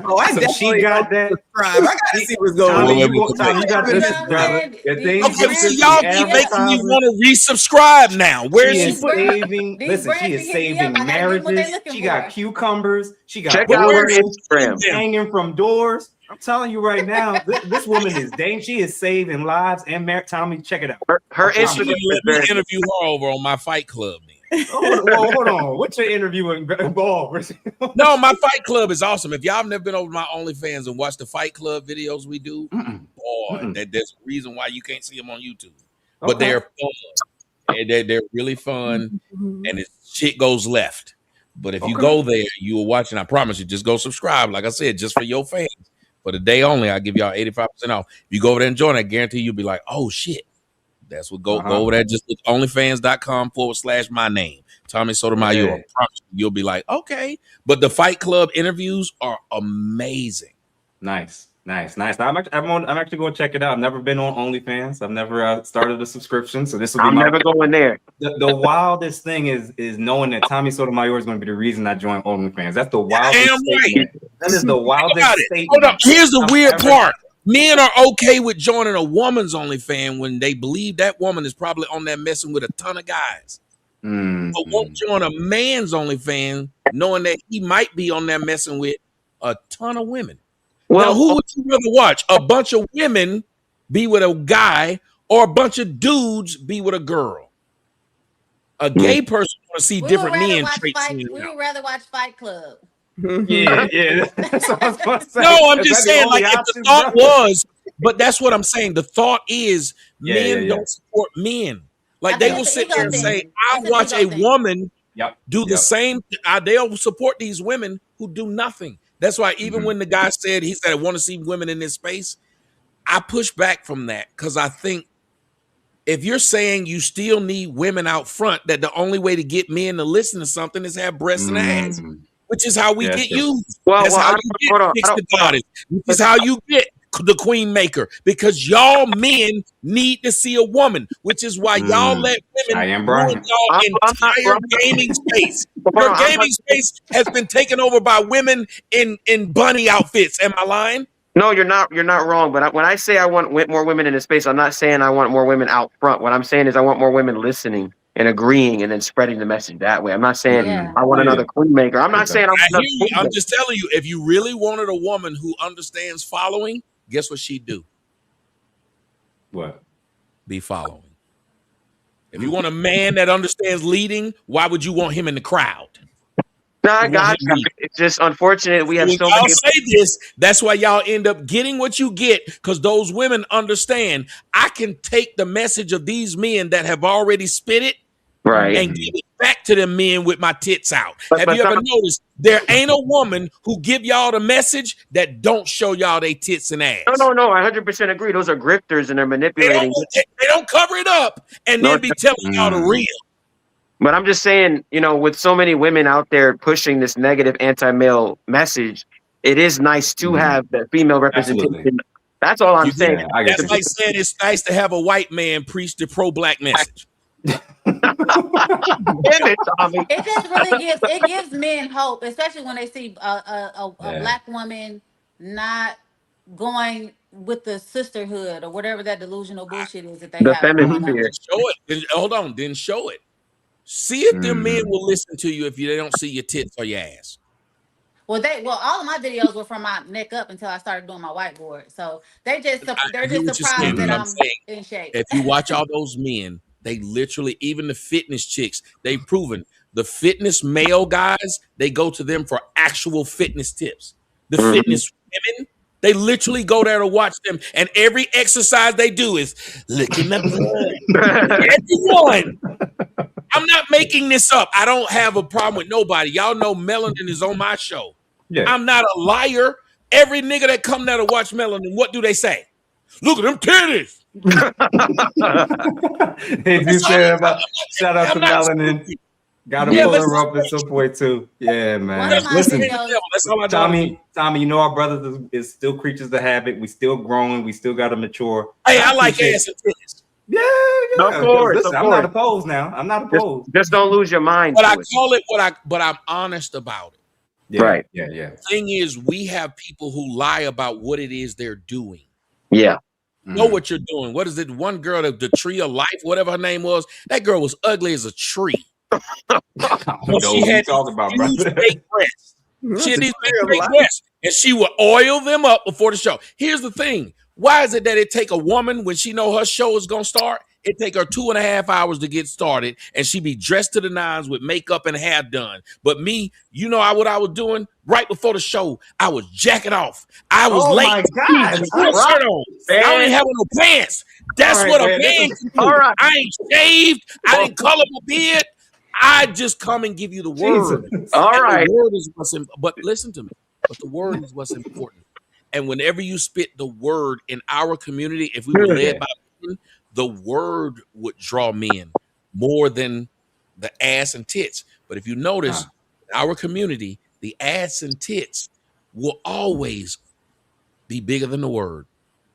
Oh, I So definitely she got that. subscribe. I gotta see what's going Tommy, on. Tommy, you got this, brother. Your things Okay, with so this, y'all the keep making me advertising. want to resubscribe now. Where She is she is putting? saving. These Listen, she brands is be hitting me up. saving I gotta get what they marriages. looking She for. got cucumbers. She got Check out her oils Instagram. hanging from doors. I'm telling you right now, this woman is dangerous. She is saving lives and marriage. Tommy, check it out. Her She Instagram didn't is let me very interview her over on my Fight Club. Hold on. What's your interview involved? No, my Fight Club is awesome. If y'all have never been over to my OnlyFans and watched the Fight Club videos we do, boy, there's a reason why you can't see them on YouTube. But Okay. they're fun. They're really fun, and shit goes left. But if you go there, you will watch, and I promise you, just go subscribe. Like I said, just for your fans. For the day only, I give y'all 85% off. If you go over there and join, I guarantee you'll be like, oh shit. That's what go over there. Just look onlyfans.com/my name. Tommy Sotomayor. I promise you'll be like, okay. But the Fight Club interviews are amazing. Nice. I'm actually going to check it out. I've never been on OnlyFans. I've never started a subscription, so this will be. I'm never going there. The wildest thing is knowing that Tommy Sotomayor is going to be the reason I joined OnlyFans. That's the wildest statement. That is the wildest statement. Hold up. Here's the weird part. Men are okay with joining a woman's OnlyFans when they believe that woman is probably on there messing with a ton of guys. But won't join a man's OnlyFans knowing that he might be on there messing with a ton of women. Well, now, who would you rather watch? A bunch of women be with a guy or a bunch of dudes be with a girl? A gay person want to see different men traits. We would rather watch Fight Club. Yeah. No, I'm just saying, like, if the thought was, but that's what I'm saying. The thought is men don't support men. Like, they will sit there and say, I'll watch a woman do the same. They'll support these women who do nothing. That's why even when the guy said, I want to see women in this space, I push back from that because I think if you're saying you still need women out front, that the only way to get men to listen to something is have breasts and ass, which is how we get used. That's how you get fixed the goddess. This is how you get the queen maker, because y'all men need to see a woman, which is why y'all let women ruin y'all entire gaming space. Your gaming space has been taken over by women in bunny outfits. Am I lying? No, you're not wrong. But when I say I want more women in the space, I'm not saying I want more women out front. What I'm saying is I want more women listening and agreeing and then spreading the message that way. I'm not saying I want another queen maker. I'm not saying I'm just telling you, if you really wanted a woman who understands following, guess what she'd do? What? Be following. If you want a man that understands leading, why would you want him in the crowd? No, I got you. It's just unfortunate we have so many. I'll say this. That's why y'all end up getting what you get, because those women understand I can take the message of these men that have already spit it and give it back to them men with my tits out. Have you ever noticed there ain't a woman who give y'all the message that don't show y'all they tits and ass? No, I 100% agree. Those are grifters and they're manipulating. They don't cover it up and then be telling y'all the real. But I'm just saying, with so many women out there pushing this negative anti-male message, it is nice to have the female representation. Absolutely. That's all I'm saying. That's like saying it's nice to have a white man preach the pro-black message. It just really gives men hope, especially when they see a black woman not going with the sisterhood or whatever that delusional bullshit is that they have. Show it. Hold on, then show it. See if them men will listen to you if they don't see your tits or your ass. Well, all of my videos were from my neck up until I started doing my whiteboard. So they're just surprised that I'm in shape. If you watch all those men, they literally, even the fitness chicks, they've proven the fitness male guys, they go to them for actual fitness tips. The fitness women, they literally go there to watch them, and every exercise they do is licking the blood. Everyone. I'm not making this up. I don't have a problem with nobody. Y'all know Melanin is on my show. Yeah. I'm not a liar. Every nigga that come there to watch Melanin, what do they say? Look at them titties. They do say about shout out to Melanin. Gotta pull her up at some point too. Yeah, man. Listen, Tommy, our brothers is still creatures of habit. We still growing. We still gotta mature. Hey, I like ass and titties. Yeah. Of course. Listen, I'm not opposed now. I'm not opposed. Just don't lose your mind. But I call it but I'm honest about it. Yeah, Right. Yeah. The thing is, we have people who lie about what it is they're doing. Yeah. Know what you're doing. What is it? One girl, the tree of life, whatever her name was, that girl was ugly as a tree. I don't know She what you had talking about, huge brother. fake breasts. She had these big fake breasts, and she would oil them up before the show. Here's the thing: why is it that it take a woman when she know her show is gonna start? It take her 2.5 hours to get started, and she be dressed to the nines with makeup and hair done. But me, you know what I was doing right before the show? I was jacking off. I was late. my God! I put a shirt on. I don't even have no pants. That's All right, what a man, this man is- can do. all right. I ain't shaved. I didn't color my beard. I just come and give you the word. All And right. the word is what's but listen to me. But the word is what's important. And whenever you spit the word in our community, if we were led by men, the word would draw men more than the ass and tits. But if you notice, in our community, the ass and tits will always be bigger than the word,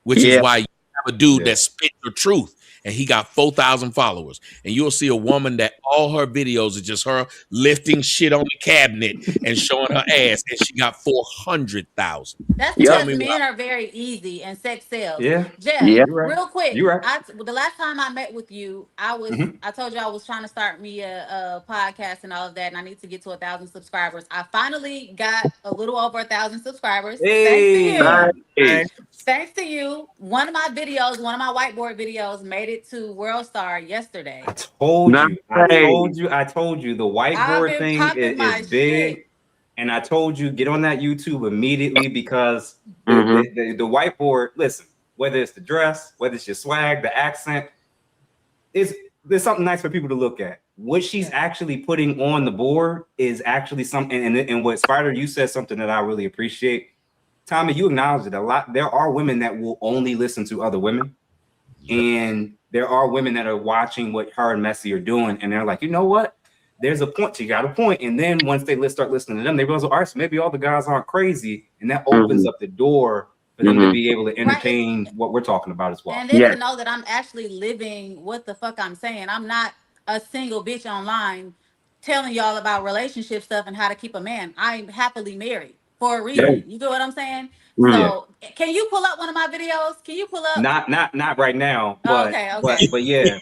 which is Yeah. why you have a dude that spit the truth and he got 4,000 followers. And you'll see a woman that all her videos are just her lifting shit on the cabinet and showing her ass, and she got 400,000. That's Tell because me why. men are very easy and sex sells. Yeah. Jeff, Yeah. You're right. real quick. You're right. The last time I met with you, I told you I was trying to start me a podcast and all of that, and I need to get to 1,000 subscribers. I finally got a little over 1,000 subscribers. Hey. Thanks to you. Nice. Thanks to you. One of my whiteboard videos made it to World Star yesterday. I told you. I Nice. told you. The I've whiteboard been thing popping my is big. shit. And I told you, get on that YouTube immediately because Mhm. the whiteboard, listen, whether it's the dress, whether it's your swag, the accent, there's something nice for people to look at. What she's actually putting on the board is actually something. And what Spider, you said something that I really appreciate. Tommy, you acknowledged it a lot. There are women that will only listen to other women. And there are women that are watching what her and Messi are doing. And they're like, you know what? There's a point. You got a point. And then once they start listening to them, they realize, all right, so maybe all the guys aren't crazy. And that opens up the door for them to be able to entertain what we're talking about as well. And then to know that I'm actually living what the fuck I'm saying. I'm not a single bitch online telling y'all about relationship stuff and how to keep a man. I'm happily married for a reason. You get what I'm saying? So can you pull up one of my videos? Can you pull up? Not right now, but Okay. but yeah,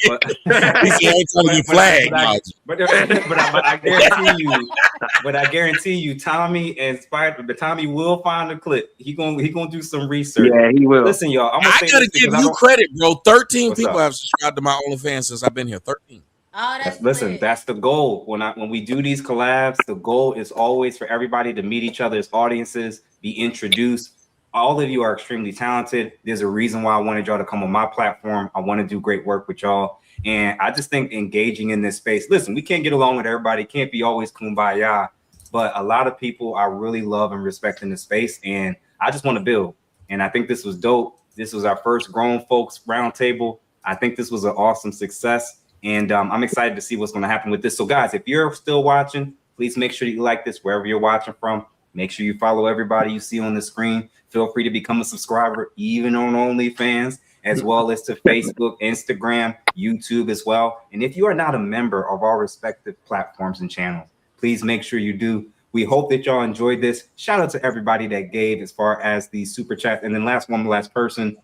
but I guarantee you, Tommy and Spider, but Tommy will find a clip. He gonna do some research. Yeah, he will. Listen, y'all, I'm gonna I gotta give you credit, bro. 13 What's people up? have subscribed to my OnlyFans since I've been here. 13. That's the goal. When we do these collabs, the goal is always for everybody to meet each other's audiences, be introduced. All of you are extremely talented. There's a reason why I wanted y'all to come on my platform. I want to do great work with y'all. And I just think engaging in this space, listen, we can't get along with everybody. It can't be always kumbaya, but a lot of people I really love and respect in the space. And I just want to build. And I think this was dope. This was our first grown folks roundtable. I think this was an awesome success. And I'm excited to see what's going to happen with this. So guys, if you're still watching, please make sure you like this wherever you're watching from. Make sure you follow everybody you see on the screen. Feel free to become a subscriber, even on OnlyFans, as well as to Facebook, Instagram, YouTube as well. And if you are not a member of our respective platforms and channels, please make sure you do. We hope that y'all enjoyed this. Shout out to everybody that gave as far as the super chat. And then last person,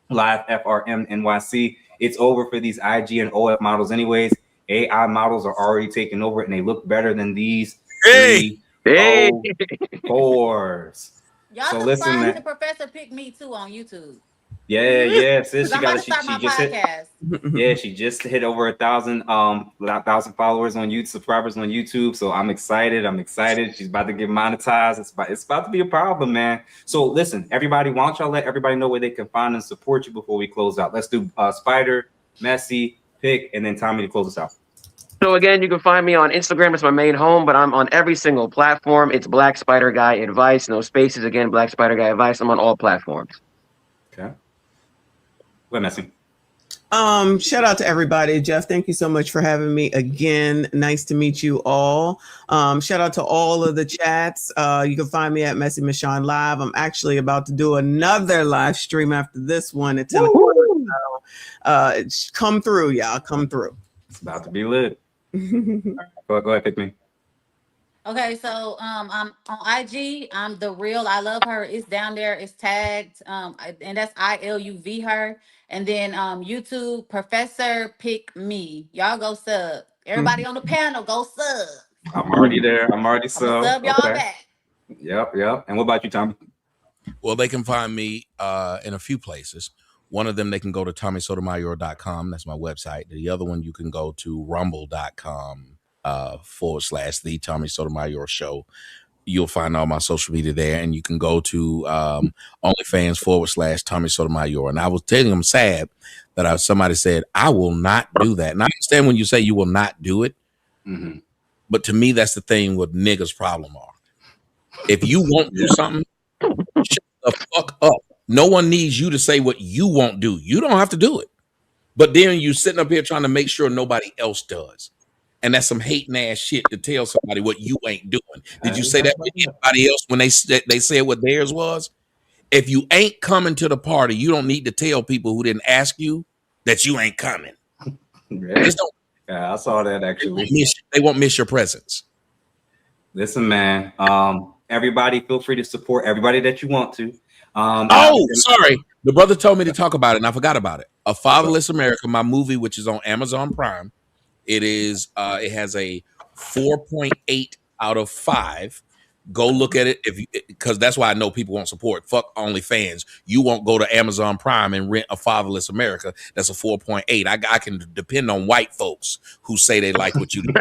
Live FRM NYC. It's over for these IG and OF models anyways. AI models are already taking over and they look better than these 304s. Y'all So subscribe listen, man. to Professor Pick Me too on YouTube. Yeah. Sis, I'm about to start my podcast. She just hit over 1,000 followers on YouTube, subscribers on YouTube. So I'm excited. She's about to get monetized. It's about to be a problem, man. So listen, everybody, why don't y'all let everybody know where they can find and support you before we close out? Let's do Spider, Messi, Pick, and then Tommy to close us out. So again, you can find me on Instagram. It's my main home, but I'm on every single platform. It's Black Spider Guy Advice. No spaces. Again, Black Spider Guy Advice. I'm on all platforms. Okay. What, Messi? Shout out to everybody. Jeff, thank you so much for having me again. Nice to meet you all. Shout out to all of the chats. You can find me at Messi Michonne Live. I'm actually about to do another live stream after this one at 10 o'clock. So, come through, y'all. Come through. It's about to be lit. Go ahead, Pick Me. Okay, so I'm on IG. I'm the real. I love her. It's down there. It's tagged. And that's ILUV her. And then YouTube Professor Pick Me. Y'all go sub. Everybody on the panel, go sub. I'm already there. I'm already I'm gonna sub. sub y'all Okay. back. Yep. And what about you, Tommy? Well, they can find me in a few places. One of them, they can go to TommySotomayor.com. That's my website. The other one, you can go to rumble.com / the Tommy Sotomayor Show. You'll find all my social media there, and you can go to OnlyFans / Tommy Sotomayor. And I was telling them sad that somebody said, I will not do that. And I understand when you say you will not do it, but to me, that's the thing what niggas' problem are. If you won't do something, shut the fuck up. No one needs you to say what you won't do. You don't have to do it. But then you sitting up here trying to make sure nobody else does. And that's some hating ass shit to tell somebody what you ain't doing. Did you say that to anybody else when they said what theirs was? If you ain't coming to the party, you don't need to tell people who didn't ask you that you ain't coming. Just don't. Yeah, I saw that actually. They won't miss your presence. Listen, man. Everybody, feel free to support everybody that you want to. Sorry. The brother told me to talk about it, and I forgot about it. A Fatherless America, my movie, which is on Amazon Prime. It has a 4.8 out of 5. Go look at it because that's why I know people won't support. Fuck OnlyFans. You won't go to Amazon Prime and rent A Fatherless America. That's a 4.8. I can depend on white folks who say they like what you do.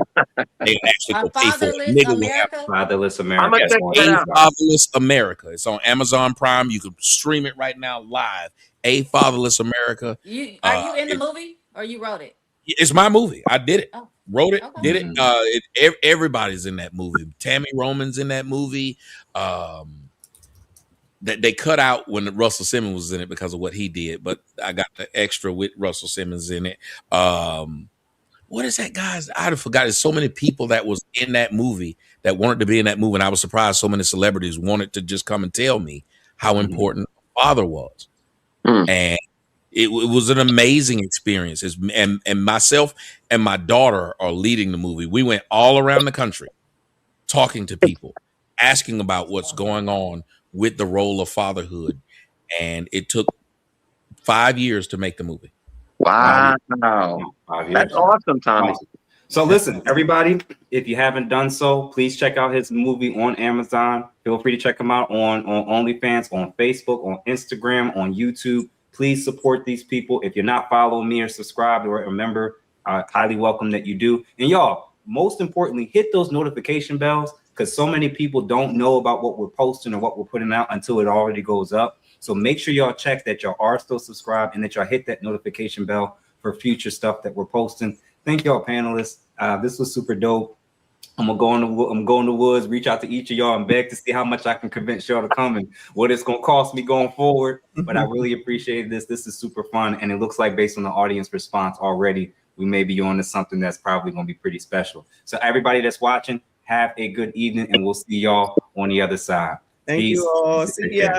They actually go pay for it. Fatherless America. Fatherless America. It's on Amazon Prime. You can stream it right now live. A Fatherless America. Are you in the movie or you wrote it? It's my movie. I did it. Wrote it, did it. Everybody's in that movie. Tammy Roman's in that movie. That they cut out when Russell Simmons was in it because of what he did, but I got the extra with Russell Simmons in it. What is that, guys? I forgot. There's so many people that was in that movie that wanted to be in that movie, and I was surprised so many celebrities wanted to just come and tell me how important father was. And it was an amazing experience. And myself and my daughter are leading the movie. We went all around the country talking to people, asking about what's going on with the role of fatherhood. And it took 5 years to make the movie. Wow. That's awesome, Tommy. So listen, everybody, if you haven't done so, please check out his movie on Amazon. Feel free to check him out on OnlyFans, on Facebook, on Instagram, on YouTube. Please support these people. If you're not following me or subscribed or a member, I highly welcome that you do. And y'all, most importantly, hit those notification bells because so many people don't know about what we're posting or what we're putting out until it already goes up. So make sure y'all check that y'all are still subscribed and that y'all hit that notification bell for future stuff that we're posting. Thank y'all, panelists. This was super dope. I'm going to the woods, reach out to each of y'all and beg to see how much I can convince y'all to come and what it's going to cost me going forward. But I really appreciate this. This is super fun. And it looks like based on the audience response already, we may be on to something that's probably going to be pretty special. So everybody that's watching, have a good evening and we'll see y'all on the other side. Thank you all. See ya.